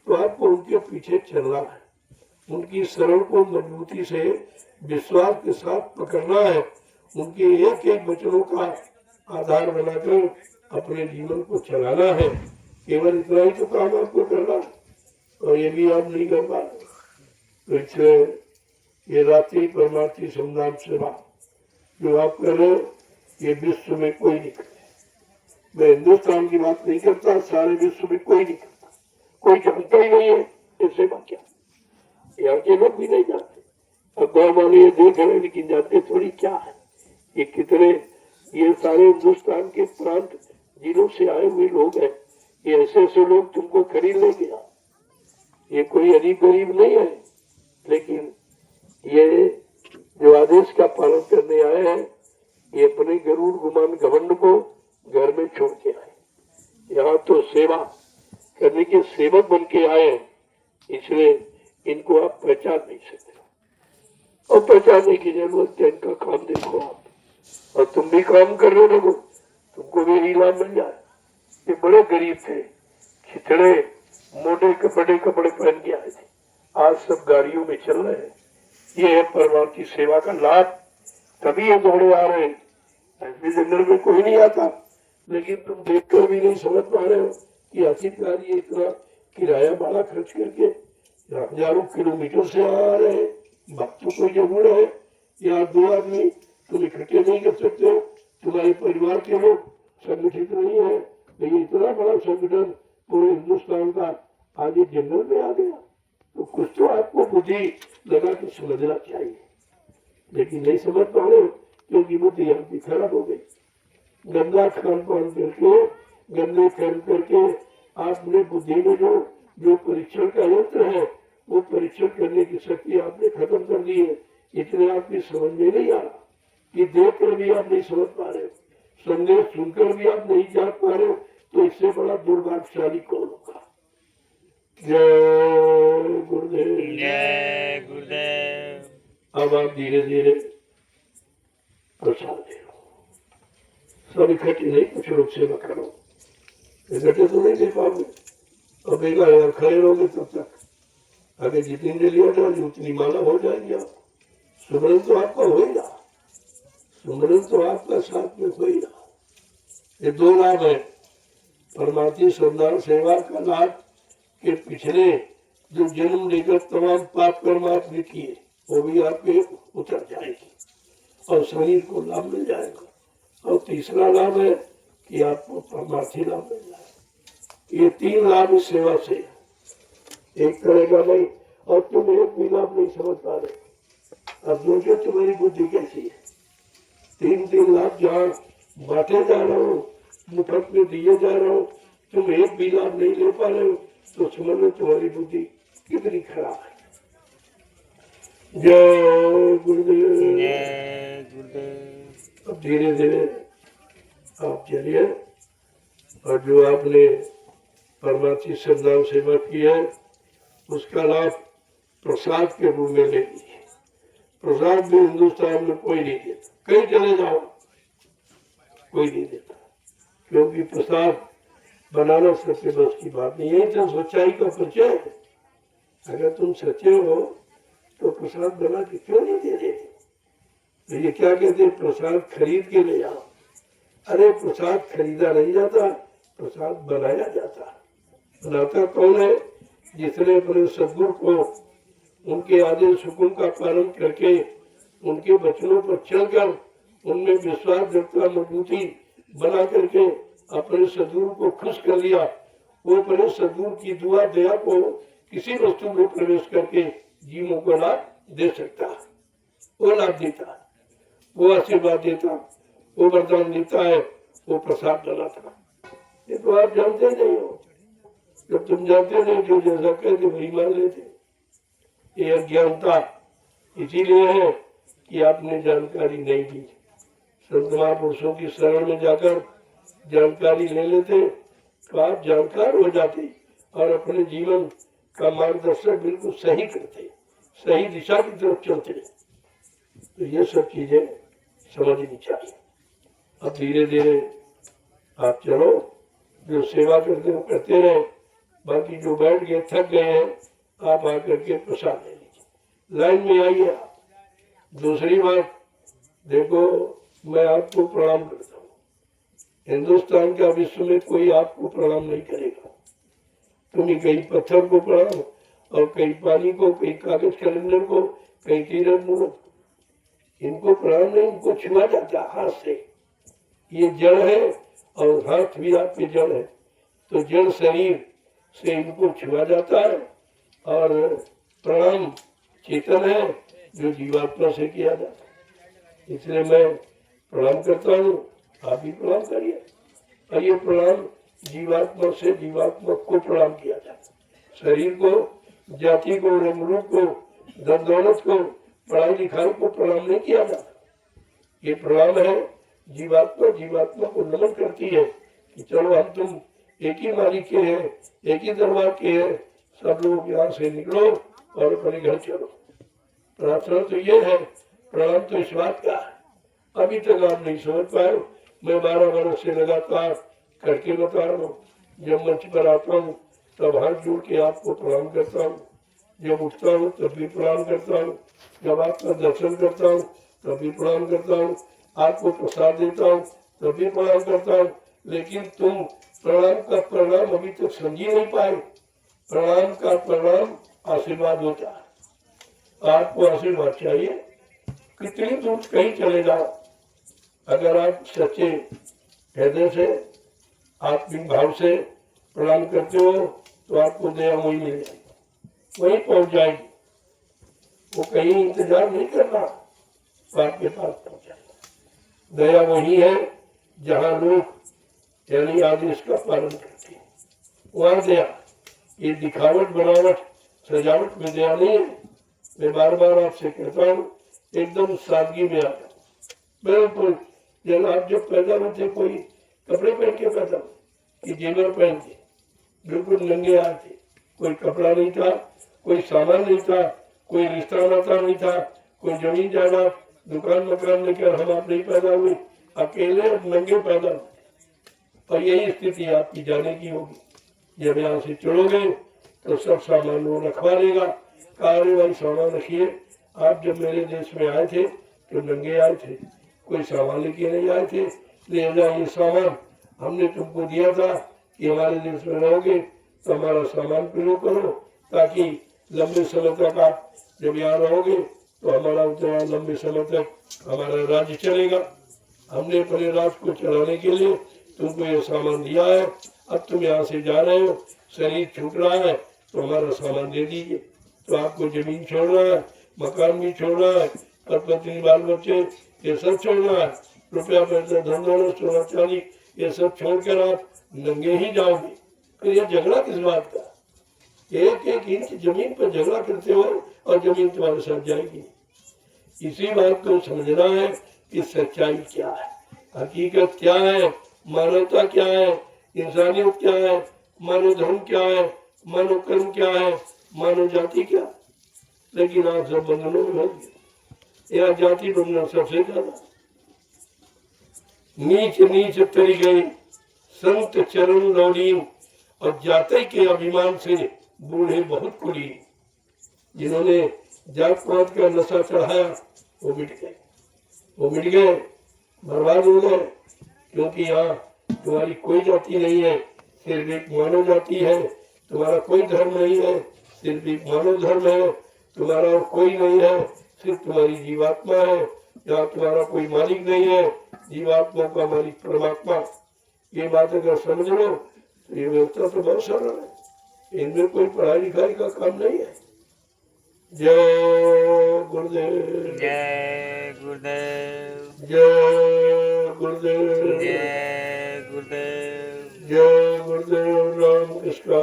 तो आपको उनके पीछे चलना है, उनकी शरण को मजबूती से विश्वास के साथ पकड़ना है, उनके एक एक वचनों का आधार बनाकर अपने जीवन को चलाना है। केवल इतना ही तो काम आपको करना है, और ये भी आप नहीं कर पाते। तो इसलिए ये रात्रि परमार्थी संधान सेवा जो आप कर रहे हो, ये विश्व में कोई नहीं करता। मैं हिंदुस्तान की बात नहीं करता, सारे विश्व में कोई नहीं करता, कोई जानता ही नहीं है ये सेवा क्या, यहाँ के लोग भी नहीं जानते। अब गाँव वाले ये देख रहे लेकिन जानते थोड़ी क्या है। ये कितने, ये सारे हिंदुस्तान के प्रांत जिलों से आए हुए लोग हैं, ये ऐसे ऐसे लोग तुमको खरीद ले गया। ये कोई अजीब गरीब नहीं है, लेकिन ये जो आदेश का पालन करने आए हैं, ये अपने गरुड़ गुमान घमंड को घर में छोड़ के आए। यहाँ तो सेवा करने के सेवक बन के आए हैं, इसलिए इनको आप पहचान नहीं सकते, और पहचानने की जरूरत है। इनका काम देखो आप, और तुम भी काम कर रहे हो, तुमको भी इनाम मिल जाए। ये बड़े गरीब थे, खिचड़े मोटे कपड़े पहन के आए थे, आज सब गाड़ियों में चल रहे हैं। ये है परमार्थी सेवा का लाभ, तभी ये दौड़े आ रहे हैं। ऐसे जंगल में कोई नहीं आता, लेकिन तुम देखकर भी नहीं समझ पा रहे हो कि आखिरकार ये इतना किराया भाड़ा खर्च करके हजारों किलोमीटर से आ रहे हैं। भक्तों को जरूर है, यहाँ 2 आदमी तुम इकट्ठे नहीं कर सकते हो, तुम्हारे परिवार के लोग संगठित नहीं है, लेकिन इतना बड़ा संगठन पूरे हिंदुस्तान का आज एक जंगल में आ गया, तो कुछ तो आपको बुद्धि लगा के समझना चाहिए, लेकिन नहीं समझ पा रहे क्योंकि बुद्धि आपकी खराब हो गई। गंदा खान पान करके, गंदे कर्म करके आपने बुद्धि में जो परीक्षण का यंत्र है, वो परीक्षण करने की शक्ति आपने खत्म कर दी है। इतने आपकी समझ में नहीं आ रहा कि देख कर भी आप नहीं समझ पा रहे हो, संदेश सुनकर भी आप नहीं जान पा रहे हो, तो इससे बड़ा दुर्भाग्यशाली कौन होगा। जय गुरुदेव, जय गुरुदेव। अब आप धीरे धीरे प्रसाद दे, सब इकट्ठे नहीं, कुछ लोग सेवा करो, इकट्ठे तो नहीं दे पाओगे। अब एक खड़े रहोगे तब तक आगे जितनी जल्दी हो जाओगे उतनी माला हो जाएगी। आप सुमरन तो आपका होगा, सुमरन तो आपका साथ में होगा। ये 2 लाभ है परमार्थी संधान सेवा का लाभ के पिछले जो जन्म लेकर तमाम पाप कर्म आपने किए वो भी आपके उतर जाएगी और शरीर को लाभ मिल जाएगा। और तीसरा लाभ है कि आपको परमार्थी लाभ मिल जाएगा। ये 3 लाभ इस सेवा से, एक करेगा नहीं और तुम एक भी लाभ नहीं समझ पा रहे। अब सोचो तुम्हारी बुद्धि कैसी है। 3 लाभ जहाँ बांटे जा रहे हो, मुफ्त में दिए जा रहे हो, तुम एक भी लाभ नहीं ले पा रहे हो, तो समझ लो तुम्हारी बुद्धि कितनी खराब है। जय गुरुदेव, जय गुरुदेव। अब धीरे धीरे आप चलिए, और जो आपने परमार्थी संधान सेवा की है उसका लाभ प्रसाद के रूप में ले लीजिए। प्रसाद भी हिंदुस्तान में कोई नहीं देता, कहीं चले जाओ कोई नहीं देता, क्योंकि प्रसाद बनाना सबके बस की बात नहीं है। तो सच्चाई का परिचय है, अगर तुम सच्चे हो तो प्रसाद बना के क्यों नहीं दे देते। तो ये क्या कहते, प्रसाद खरीद के ले जाओ। अरे प्रसाद खरीदा नहीं जाता, प्रसाद बनाया जाता। बनाता कौन है, जिसने अपने सद्गुरु को उनके आदेश हुक्म का पालन करके, उनके वचनों पर चलकर, उनमें विश्वास दृढ़ता मजबूती बना करके अपने सद्गुरु को खुश कर लिया। वो अपने सद्गुरु की दुआ दया को किसी वस्तु में प्रवेश करके जीवों को लाभ दे सकता है, वो लाभ देता है, वो आशीर्वाद देता, वो वरदान देता है, वो प्रसाद डलाता। ये तो आप जानते नहीं हो। जब तुम जानते नहीं जो जैसा कहते वही मान लेते। ये अज्ञानता इसीलिए है कि आपने जानकारी नहीं दी। संत महापुरुषों की शरण में जाकर जानकारी ले लेते तो आप जानकार हो जाते और अपने जीवन का मार्गदर्शन बिल्कुल सही करते, सही दिशा की तरफ चलते। तो ये सब चीजें समझनी चाहिए। अब धीरे धीरे आप चलो, जो सेवा करते हो करते रहे, बाकी जो बैठ गए थक गए हैं आप आकर के प्रसाद ले लीजिए, लाइन में आइए आप। दूसरी बात देखो, मैं आपको प्रणाम करता हूँ। हिंदुस्तान का विश्व में कोई आपको प्रणाम नहीं करेगा। तुम्हें कहीं पत्थर को प्रणाम और कहीं पानी को, कहीं कागज कैलेंडर को, कहीं तीरथ मूर्त, इनको प्रणाम नहीं, इनको छुआ जाता हाथ से। ये जड़ है और हाथ भी आपके जड़ है, तो जड़ शरीर से इनको छुआ जाता है। और प्रणाम चेतन है जो जीवात्मा से किया जाता है। इसलिए मैं प्रणाम करता हूँ, आप भी प्रणाम करिए। और ये प्रणाम जीवात्मा से जीवात्मा को प्रणाम किया जाता है। शरीर को, जाति को, रंग रूप को, धन दौलत को, पढ़ाई लिखाई को प्रणाम नहीं किया जाता। ये प्रणाम है जीवात्मा जीवात्मा को नमन करती है कि चलो हम तुम एक ही मालिक के हैं, एक ही दरबार के हैं, सब लोग यहाँ से निकलो और अपने घर चलो। प्रार्थना तो ये है, प्रणाम तो इस बात का है। अभी तक आप नहीं समझ पाए, मैं 12 वर्ष से लगातार करके बता रहा हूँ। जब मंच पर आता हूँ तब हाथ जोड़ के आपको प्रणाम करता हूँ, जब उठता हूँ तब भी प्रणाम करता हूँ, जब आपका दर्शन करता हूँ तब भी प्रणाम करता हूँ, आपको प्रसाद देता हूँ तब भी प्रणाम करता हूँ। लेकिन तुम प्रणाम का प्रणाम अभी तक समझ ही नहीं पाए। प्रणाम का प्रणाम आशीर्वाद होता है। आपको आशीर्वाद चाहिए, कितनी दूर कहीं चले जाओ, अगर आप सच्चे हृदय से, आत्मिक भाव से प्रणाम करते हो तो आपको दया वही मिल जाएगी, वही पहुंच जाएगी। वो कहीं इंतजार नहीं करना, तो आपके पास पहुंच जाएगा। दया वही है जहाँ लोग यानी आदेश का पालन करते हैं, वहाँ दया। ये दिखावट बनावट सजावट में दया नहीं है। मैं बार बार आपसे कहता हूँ, एकदम सादगी में आ जाओ, बिल्कुल। जब पैदा होते कोई कपड़े पहन के पैदा कि जेवर पहन के, बिल्कुल नंगे आए थे। कोई कपड़ा नहीं था, कोई सामान नहीं था, कोई रिश्ता नाता नहीं था, कोई जमीन जायदाद दुकान मकान लेकर हम आप नहीं पैदा हुए, अकेले और नंगे पैदा हुए। और यही स्थिति आपकी जाने की होगी। जब यहाँ से चलोगे तो सब सामान वो रखवा लेगा, अरे भाई सामान रखिए। आप जब मेरे देश में आए थे तो नंगे आए थे, कोई सामान लेके नहीं आए थे। ले जाओ, ये सामान हमने तुमको दिया था कि हमारे देश में रहोगे तो हमारा सामान प्रयोग करो, ताकि लंबे समय तक आप जब यहाँ रहोगे तो हमारा उतना लंबे समय तक हमारा राज्य चलेगा। हमने अपने राज्य को चलाने के लिए तुमको ये सामान दिया है। अब तुम यहाँ से जा रहे हो, शरीर छूट रहा है तो हमारा सामान दे दीजिए। तो आपको जमीन छोड़ना है, मकान भी छोड़ना है, पत्नी बाल बच्चे ये सब छोड़ना है, रुपया पैसा धन दौलत सोना चांदी ये सब छोड़कर आप नंगे ही जाओगे। फिर ये झगड़ा किस बात का? एक एक इंच जमीन पर झगड़ा करते हो और जमीन तुम्हारे साथ जाएगी। इसी बात को समझना है कि सच्चाई क्या है, हकीकत क्या है, मानवता क्या है, इंसानियत क्या है, मानव धर्म क्या है, मानव कर्म क्या है, मानव जाति क्या। लेकिन आप सब बंधनों में हो गए। यह जाति बंधन सबसे ज्यादा नीच नीच तरी गई संत चरण लौलीन, और जाति के अभिमान से बूढ़े बहुत कुलीन। जिन्होंने जात पात का नशा चढ़ाया वो मिट गए, वो मिट गए, बर्बाद हो गए। क्योंकि यहाँ तुम्हारी कोई जाति नहीं है, सिर्फ एक मानव जाति है। तुम्हारा कोई धर्म नहीं है, सिर्फ एक मानव धर्म है। तुम्हारा और कोई नहीं है, सिर्फ तुम्हारी जीवात्मा है। यहाँ तुम्हारा कोई मालिक नहीं है, जीवात्मा का मालिक परमात्मा। ये बात अगर समझ लो तो ये व्यवस्था तो बहुत सरल है, इनमें कोई पढ़ाई लिखाई का काम नहीं है। जय गुरुदेव। जय गुरुदेव। जय गुरुदेव। जय गुरुदेव। जय गुरुदेव। राम कृष्ण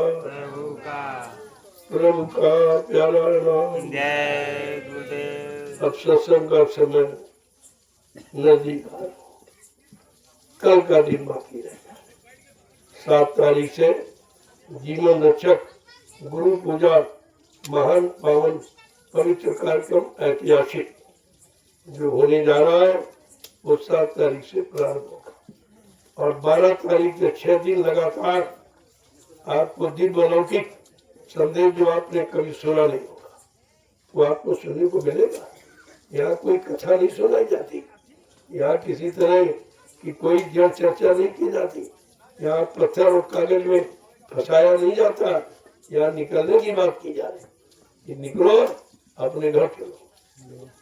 प्रभु का प्यारा नाम। जय गुरुदेव। अब सत्संग का समय नजदीक आ रहा। कल का दिन बाकी रहेगा। 7 तारीख से जीवन रक्षक गुरु पूजा महान पावन पवित्र कार्यक्रम ऐतिहासिक जो होने जा रहा है वो 7 तारीख से प्रारंभ होगा और 12 तारीख से 6 दिन लगातार आपको दिव्य अलौकिक संदेश जो आपने कभी सुना नहीं होगा वो आपको सुनने को मिलेगा। यहाँ कोई कथा नहीं सुनाई जाती, यहाँ किसी तरह की कोई जड़ चर्चा नहीं की जाती, यहाँ पत्थर और कागज में फंसाया नहीं जाता, यहाँ निकलने की बात की जा रही। निकलो अपने घर चलो।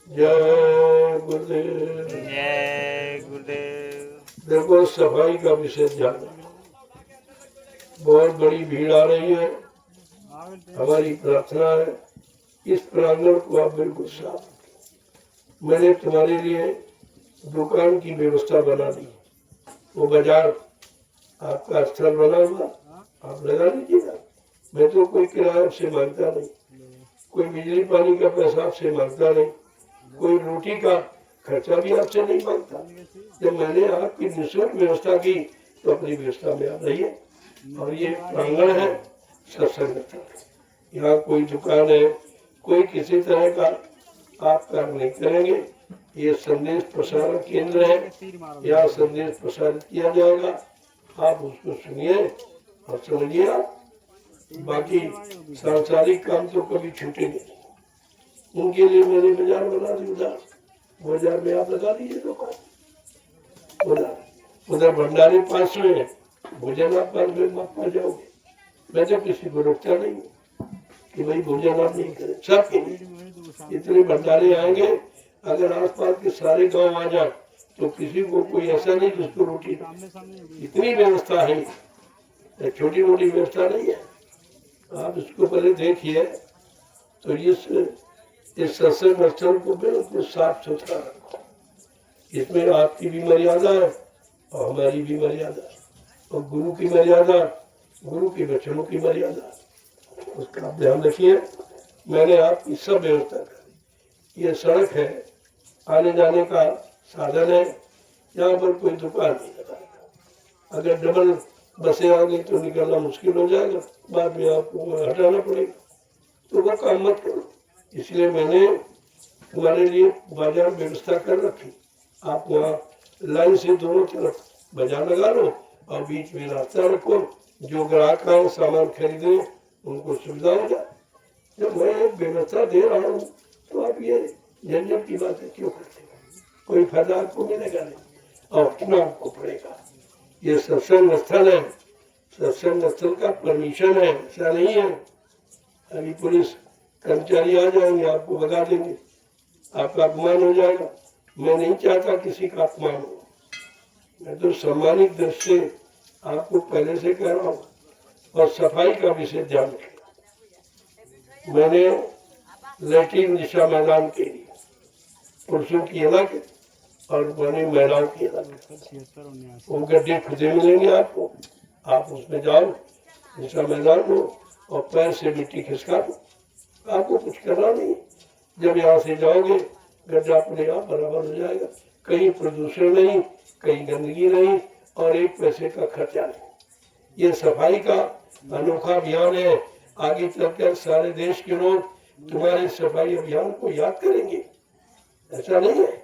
जय गुरुदेव। जय गुरुदेव। देखो सफाई का विशेष ध्यान रखना। बहुत बड़ी भीड़ आ रही है, हमारी प्रार्थना है इस प्रांगण को आप बिल्कुल साफ रखें। मैंने तुम्हारे लिए दुकान की व्यवस्था बना दी, वो बाजार आपका स्थल बना हुआ आप लगा लीजिएगा। मैं तो कोई किराया से मांगता नहीं, कोई बिजली पानी का पैसा आपसे मांगता नहीं, कोई रोटी का खर्चा भी आपसे नहीं मांगता। जब मैंने आपकी निःशुल्क व्यवस्था की तो अपनी व्यवस्था में आप रहिए। और ये प्रांगण है सत्संग स्थल, यहाँ कोई दुकान है, कोई किसी तरह का आप कार्य नहीं करेंगे। ये संदेश प्रसारण केंद्र है, यहाँ संदेश प्रसारित किया जाएगा, आप उसको सुनिए और समझिए। आप बाकी सांसारिक काम तो कभी छूटेंगे नहीं। उनके लिए मैंने बाजार बना दी, बाजार में आप लगा दीजिए दुकान। उधर भंडारे 500 है, भोजन आप 5 में पा जाओगे। मैं तो किसी को रोकता नहीं कि भाई भोजन आप नहीं करें, सबके लिए इतने भंडारे आएंगे। अगर आसपास के सारे गांव आ जाए तो किसी को कोई ऐसा नहीं जिसको रोटी, इतनी व्यवस्था है, छोटी मोटी व्यवस्था नहीं है। आप इसको पहले देखिए। तो इस सत्संग स्थल को बिल्कुल साफ सुथरा रखो। इसमें आपकी भी मर्यादा है और हमारी भी मर्यादा है, और गुरु की मर्यादा, गुरु के वचनों की मर्यादा, उसका आप ध्यान रखिए। मैंने आपकी सब व्यवस्था करी। ये सड़क है, आने जाने का साधन है, यहाँ पर कोई दुकान नहीं लगाएगा। अगर डबल बसें आ गई तो निकलना मुश्किल हो जाएगा, बाद में आपको हटाना पड़ेगा, तो वो काम मत करो। इसलिए मैंने तुम्हारे लिए बाजार व्यवस्था कर रखी। आप वहाँ लाइन से दोनों तरफ बाजार लगा लो और बीच में रास्ता रखो। जो ग्राहक आए सामान खरीदे उनको सुविधा हो जाए। जब मैं व्यवस्था दे रहा हूँ तो आप ये झंझट की बातें क्यों करते हो? कोई फायदा आपको मिलेगा नहीं और उठना आपको पड़ेगा। ये सत्संग स्थल है, सत्संग स्थल का परमिशन है, ऐसा नहीं है। अभी पुलिस कर्मचारी आ जाएंगे, आपको भगा देंगे, आपका अपमान हो जाएगा। मैं नहीं चाहता किसी का अपमान हो। मैं तो सम्मानित दृष्टि से आपको पहले से कह रहा हूँ। और सफाई का विशेष ध्यान रखेगा। मैंने लैट्रिन दिशा मैदान के लिए पुरुषों की अलग और बनी महिलाओं की अलग, वो गड्ढे खुदे मिलेंगे आपको। आप उसमें जाओ, दिशा मैदान हो और पैर से मिट्टी खिसका दो, आपको कुछ करना नहीं। जब यहाँ से जाओगे गड्ढा अपने आप बराबर हो जाएगा। कहीं प्रदूषण नहीं, कहीं गंदगी नहीं और 1 पैसे का खर्चा नहीं। ये सफाई का अनोखा अभियान है। आगे चलकर सारे देश के लोग तुम्हारे सफाई अभियान को याद करेंगे, ऐसा नहीं है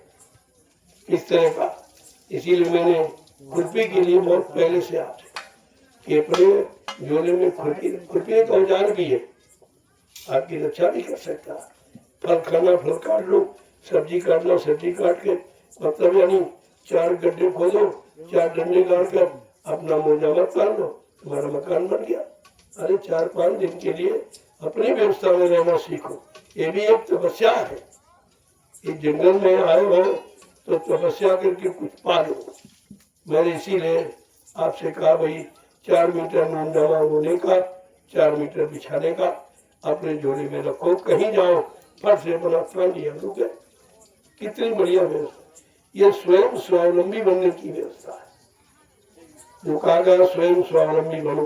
इस तरह का। इसीलिए मैंने खुरपी के लिए बहुत पहले से आपसे कि अपने झोले में खुरपी एक औजार भी है, आपकी रक्षा भी कर सकता है। फल खाना फल काट लो, सब्जी काटना सब्जी काट के, मतलब यानी 4 गड्ढे खोदो, 4 डंडे गाड़ कर अपना मोजा मत काट लो, तुम्हारा मकान बन गया। अरे 4-5 दिन के लिए अपनी व्यवस्था में रहना सीखो, ये भी एक तपस्या है। इस जंगल में आए हो तो तपस्या करके कुछ पा लो। मैंने इसीलिए आपसे कहा भाई 4 मीटर नूनदाना होने का, 4 मीटर बिछाने का अपने झोले में रखो। कहीं जाओ फट से अपना स्थान लिया, रुक गए। कितनी बढ़िया व्यवस्था, ये स्वयं स्वावलंबी बनने की व्यवस्था है। जो कहा गया स्वयं स्वावलंबी बनो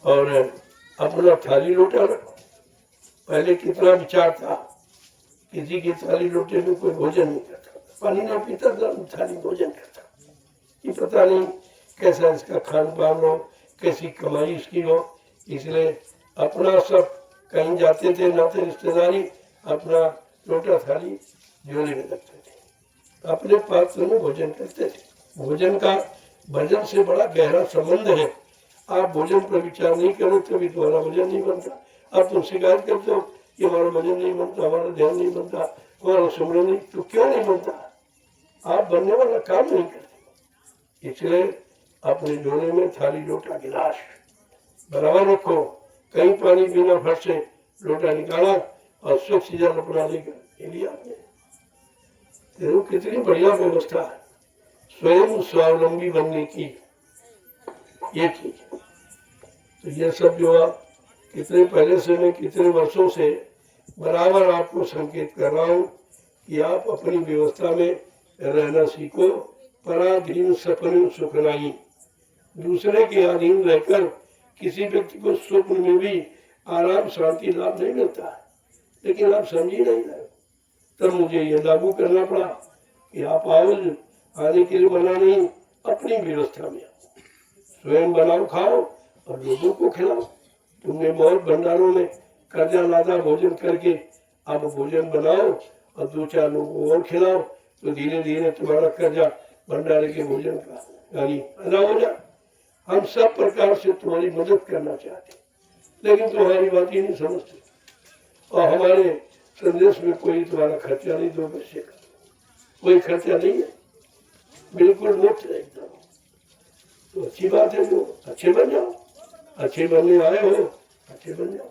और अपना थाली लोटा रखो। पहले कितना विचार था, किसी की थाली लोटे में कोई भोजन नहीं करता, पानी नहीं पीता था, थाली भोजन करता। ये पता नहीं कैसा इसका खान पान हो, कैसी कमाई इसकी हो, इसलिए अपना सब कहीं जाते थे नाते रिश्तेदारी, अपना लोटा थाली झोले में रखते थे, अपने पात्र में भोजन करते थे। भोजन का भजन से बड़ा गहरा संबंध है। आप भोजन पर विचार नहीं करो तभी तुम्हारा भजन नहीं बनता। आप तुम शिकायत करते हो कि हमारा भजन नहीं बनता, हमारा ध्यान नहीं बनता, हमारा सुमरन नहीं, तो क्यों नहीं बनता? आप बनने वाला काम नहीं करते। इसलिए अपने झोले में थाली लोटा गिलास बराबर रखो। कहीं पानी पीना, फट से लोटा निकाला और स्वच्छ जल अपना लेकर लिया आपने। देखो कितनी बढ़िया व्यवस्था है स्वयं स्वावलंबी बनने की, ये चीज। तो ये सब जो आप कितने पहले से मैं कितने वर्षों से बराबर आपको संकेत कर रहा हूँ कि आप अपनी व्यवस्था में रहना सीखो। पराधीन सपने सुख नहीं, दूसरे के अधीन रहकर किसी व्यक्ति को स्वप्न में भी आराम शांति लाभ नहीं मिलता है, लेकिन आप समझ ही नहीं रहे। तब मुझे ये लागू करना पड़ा कि आप आओ, आने के लिए मना नहीं, अपनी व्यवस्था में स्वयं बनाओ खाओ और लोगों को खिलाओ। तुमने बहुत भंडारों में कर्जा लादा भोजन करके अब भोजन बनाओ और दो चार लोगों को और खिलाओ, तो धीरे धीरे तुम्हारा कर्जा भंडारे के भोजन का यानी अदा हो जाए। हम सब प्रकार से तुम्हारी मदद करना चाहते, लेकिन तुम्हारी बात ही नहीं समझते। और हमारे संदेश में कोई तुम्हारा खर्चा नहीं, 2 पैसे का कोई खर्चा नहीं है, बिल्कुल मुफ्त है एकदम। तो अच्छी बात है, जो अच्छे बन जाओ। अच्छे बनने आए हो, अच्छे बन जाओ।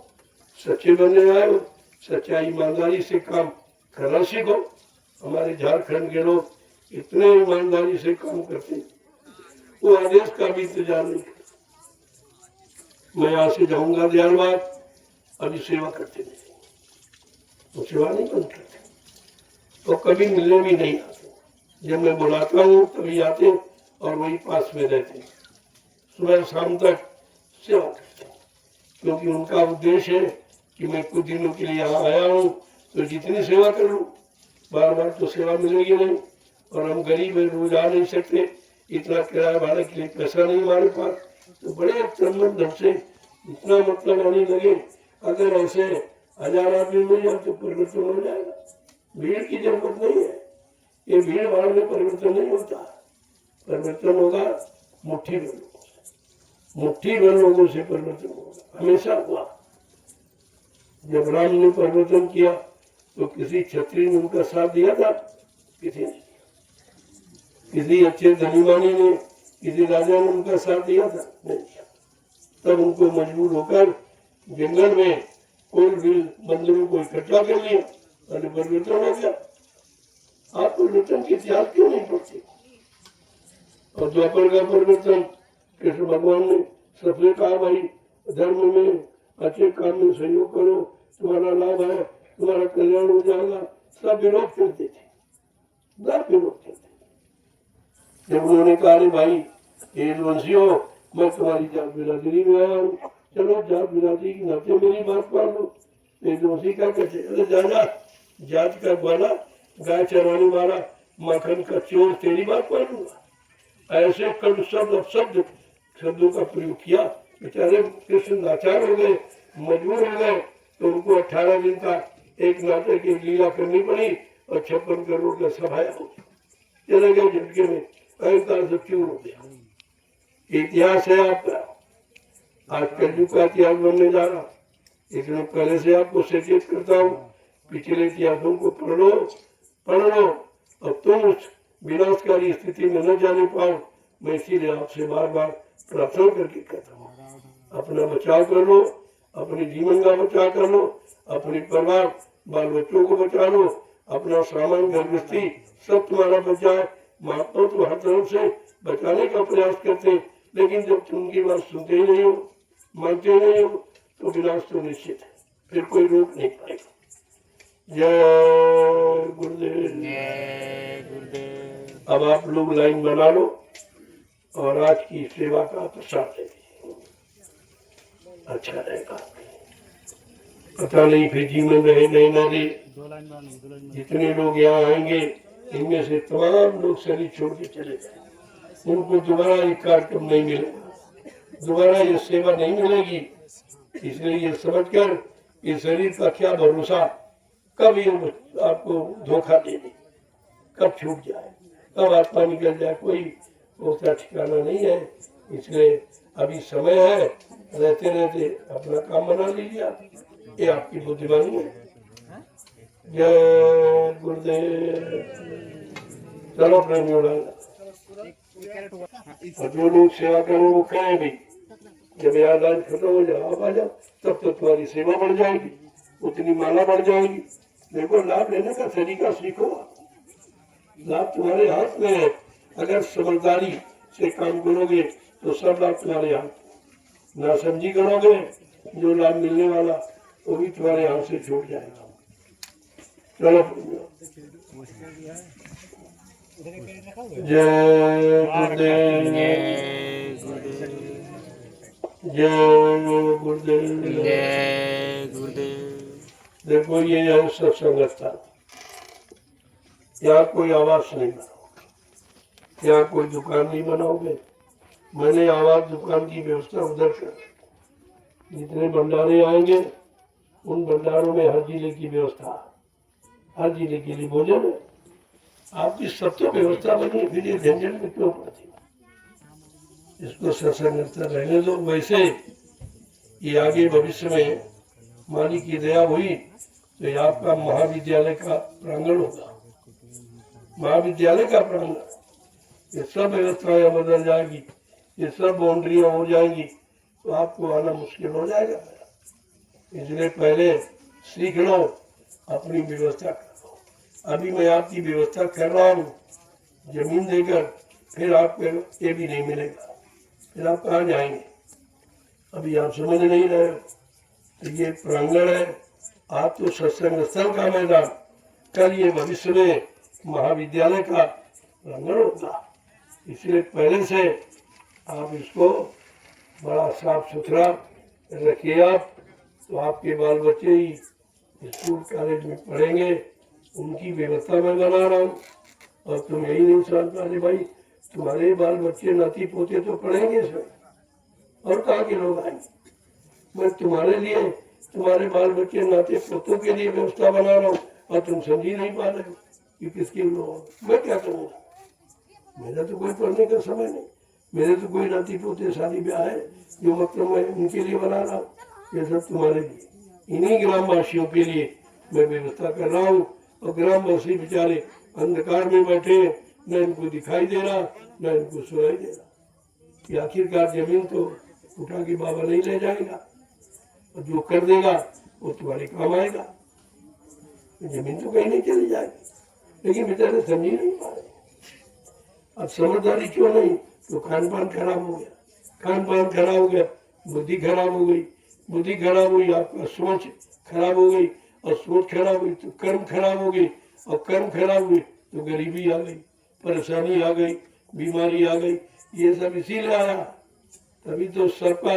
सच्चे बनने आए हो, सच्चाई ईमानदारी से काम करना सीखो। हमारे झारखंड के लोग इतने ईमानदारी से काम करते हैं, वो आदेश का भी इंतजार नहीं करते। मैं यहाँ से जाऊंगा दयालबाग, अभी सेवा करते नहीं, वो सेवा नहीं बंद करते, तो कभी मिलने भी नहीं आते। जब मैं बुलाता हूँ तभी आते और वही पास में रहते हैं, सुबह शाम तक सेवा करते हैं। क्योंकि उनका उद्देश्य है कि मैं कुछ दिनों के लिए यहाँ आया हूँ तो जितनी सेवा कर लूँ, बार बार तो सेवा मिलेगी नहीं, और हम गरीब हैं, रोज आ नहीं सकते, इतना किराया भाड़ा के लिए पैसा नहीं हमारे पास। तो बड़े तन्मन ढंग से इतना मतलब आने लगे। अगर ऐसे 1000 आदमी मिल जाए तो परिवर्तन हो जाएगा। भीड़ की जरूरत नहीं है, ये भीड़ भाड़ में परिवर्तन नहीं होता। परिवर्तन होगा मुट्ठी भर लोगों से, मुट्ठी भर लोगों से परिवर्तन होगा। हमेशा हुआ। जब राम ने परिवर्तन किया तो किसी क्षत्रिय ने उनका साथ दिया था? किसी ने। किसी अच्छे धनीमानी ने, किसी राजा ने उनका साथ दिया था? नहीं दिया। तब उनको मजबूर होकर जंगल में कोल बिल मंदिरों को इकट्ठा कर लिया और परिवर्तन हो गया। आप परिवर्तन के इतिहास क्यों नहीं पढ़ते? और द्वापर का परिवर्तन कृष्ण भगवान ने सबसे कहा, भाई धर्म में अच्छे काम में सहयोग करो, तुम्हारा लाभ है, तुम्हारा कल्याण हो जाएगा। सब विरोध करते थे, सब विरोध करते थे। जब उन्होंने कहा, अरे भाई ये वंशियों, मैं तुम्हारी जात बिरादरी में आया हूँ, चलो जात बिरादरी के नाते मेरी बात मान लो। वंशी क्या कहते, अरे जा जात का ग्वाला, गाय चराने वाला, माखन का चोर, तेरी बात मान लूंगा। ऐसे कल शब्द शब्दों का प्रयोग किया। बेचारे कृष्ण लाचार हो गए, मजबूर हो गए, तो उनको 18 दिन का एक नाटक की लीला करनी पड़ी और 56 करोड़ का सभाया हो गया। चले गए झटके में, अहंकार से क्यों हो गया। इतिहास है आपका, आज कलयुग का इतिहास बनने जा रहा। इसलिए पहले से आपको सचेत करता हूँ, पिछले इतिहासों को पढ़ लो। अब तुम उस विनाशकारी स्थिति में न जाने पाओ। मैं इसीलिए आपसे बार बार प्रार्थना करके कहता हूँ, अपना बचाव कर लो, अपने जीवन का बचाव कर लो, अपने परिवार बाल बच्चों को बचा लो, अपना सामान घर गृहस्थी सब तुम्हारा बच जाए। महात्मा तो हर तरफ से बचाने का प्रयास करते, लेकिन जब तुम उनकी बात सुनते ही नहीं हो, मानते नहीं हो, तो विनाश तो निश्चित है। फिर कोई रोक नहीं पाएगा। जय गुरुदेव। जय गुरुदेव। अब आप लोग लाइन बना लो और आज की सेवा का प्रसाद ले लीजिए, अच्छा रहेगा। पता नहीं फिर जीवन रहे नहीं न रहे। जितने लोग यहाँ आएंगे इनमें से तमाम लोग शरीर छोड़ के चले जाए, उनको दोबारा ये कार्यक्रम नहीं मिलेगा, दोबारा ये सेवा नहीं मिलेगी। इसलिए ये समझकर ये शरीर का क्या भरोसा, कब ये आपको धोखा दे दे, कब छूट जाए, कब आत्मा निकल जाए, कोई उसका ठिकाना नहीं है। इसलिए अभी समय है, रहते रहते अपना काम बना लीजिए आप, ये आपकी बुद्धिमानी है। जय गुरुदेव। चलो प्रेमियों, और जो लोग सेवा करें वो करें भी। जब याद आज खत्म हो जाए आप आ जाओ, तब तो तुम्हारी सेवा बढ़ जाएगी, उतनी माला बढ़ जाएगी। देखो लाभ लेने का तरीका सीखो, लाभ तुम्हारे हाथ में है। अगर समझदारी से काम करोगे तो सब लाभ तुम्हारे हाथ, ना समझी करोगे जो लाभ मिलने वाला वो भी तुम्हारे हाथ से छूट जाएगा। चलो जय गुरुदेव। जय गुरुदेव। जय गुरुदेव। देखो ये है सत्संग स्थान, यहाँ कोई आवास नहीं बनाओगे, यहाँ कोई दुकान नहीं बनाओगे। मैंने आवास दुकान की व्यवस्था उधर कर, जितने भंडारे आएंगे उन भंडारों में हर जिले की व्यवस्था, हर जिले के लिए भोजन है। आपकी सब तो व्यवस्था बनी, फिर ये झंझट में क्यों पड़ती, इसको सत्संग स्थल रहने दो। वैसे ये आगे भविष्य में मालिक की दया हुई तो ये आपका महाविद्यालय का प्रांगण होगा, महाविद्यालय का प्रांगण। ये सब व्यवस्थाएं बदल जाएगी, ये सब बाउंड्रियां हो जाएंगी, तो आपको आना मुश्किल हो जाएगा। इसलिए पहले सीख लो, अपनी व्यवस्था कर लो। अभी मैं आपकी व्यवस्था कर रहा हूँ जमीन देकर, फिर आपको ये भी नहीं मिलेगा, फिर आप कहाँ जाएंगे? अभी आप समझ नहीं रहे हो। तो ये प्रांगण है, आप तो सत्संग स्थल का मैदान, कल ये भविष्य में महाविद्यालय का प्रांगण होगा। इसलिए पहले से आप इसको बड़ा साफ सुथरा रखिए। आप तो आपके बाल बच्चे ही स्कूल कॉलेज में पढ़ेंगे, उनकी व्यवस्था मैं बना रहा हूँ। और तुम यही नहीं समझ पा रहे भाई, तुम्हारे बाल बच्चे नाती पोते तो पढ़ेंगे सर, और कहाँ के लोग आएंगे। मैं तुम्हारे लिए, तुम्हारे बाल बच्चे नाते पोतों के लिए व्यवस्था बना रहा हूँ, और तुम समझ ही नहीं पा रहे हो कि किसके लोग। मैं क्या करूँगा, मेरा तो कोई पढ़ने का समय नहीं, मेरे तो कोई नाती पोते शादी ब्याह है जो मतलब मैं उनके लिए बना रहा हूँ। ये सब तुम्हारे लिए, इन्हीं ग्रामवासियों के लिए मैं व्यवस्था कर रहा हूँ। और ग्रामवासी बेचारे अंधकार में बैठे, न इनको दिखाई दे रहा, न इनको सुनाई दे रहा। कि आखिरकार जमीन तो उठा के बाबा नहीं ले जाएगा, और जो कर देगा वो तुम्हारे काम आएगा। जमीन तो कहीं नहीं चली जाएगी, लेकिन बेचारे समझ नहीं पा रहे। अब समझदारी क्यों नहीं, तो खान पान खराब हो गया, खान पान खराब हो गया, बुद्धि खराब हो गई, बुद्धि खराब हुई, आपका सोच खराब हो गई, और सोच खराब हुई तो कर्म खराब हो गई, और कर्म खराब हुई तो गरीबी आ गई, परेशानी आ गई, बीमारी आ गई। ये सब इसीलिए आया। तभी तो सबका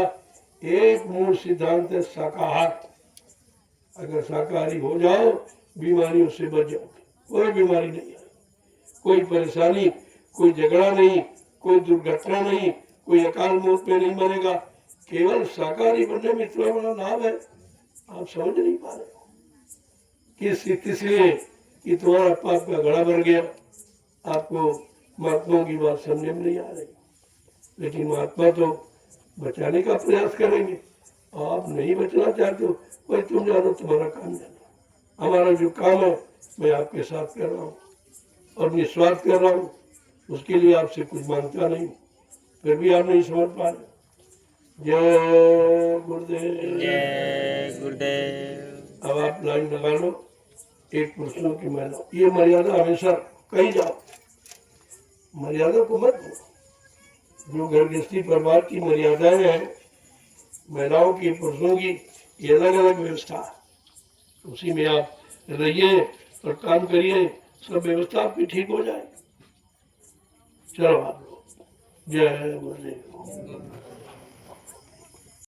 एक मूल सिद्धांत है शाकाहार। अगर शाकाहारी हो जाओ, बीमारियों से बच जाओगे, कोई बीमारी नहीं है, कोई परेशानी, कोई झगड़ा नहीं, कोई दुर्घटना नहीं, कोई अकाल मौत में नहीं मरेगा। केवल शाकाहारी बनने में इतना बड़ा लाभ है, आप समझ नहीं पा रहे हो। इसलिए कि तुम्हारा पाप का घड़ा भर गया, आपको महात्माओं की बात समझ में नहीं आ रही। लेकिन महात्मा तो बचाने का प्रयास करेंगे, और आप नहीं बचना चाहते हो, भाई तुम जानो, तुम्हारा काम जानो। हमारा जो काम है मैं आपके साथ कर रहा हूँ, और निस्वार्थ कर रहा हूँ, उसके लिए आपसे कुछ मांगता नहीं, फिर भी आप नहीं समझ पा रहे। जय गुरुदेव। जय गुरुदेव। अब आप लाइन लगा लो, एक पुरुषों की महिला, ये मर्यादा हमेशा कहीं जाओ, मर्यादा को मत भूलो। जो घर गृहस्थी परिवार की मर्यादाएं हैं, महिलाओं की, पुरुषों की, ये अलग अलग व्यवस्था है। उसी में आप रहिए और काम करिए, सब व्यवस्था आपकी ठीक हो जाए। चलो आप लोग जय गुरुदेव।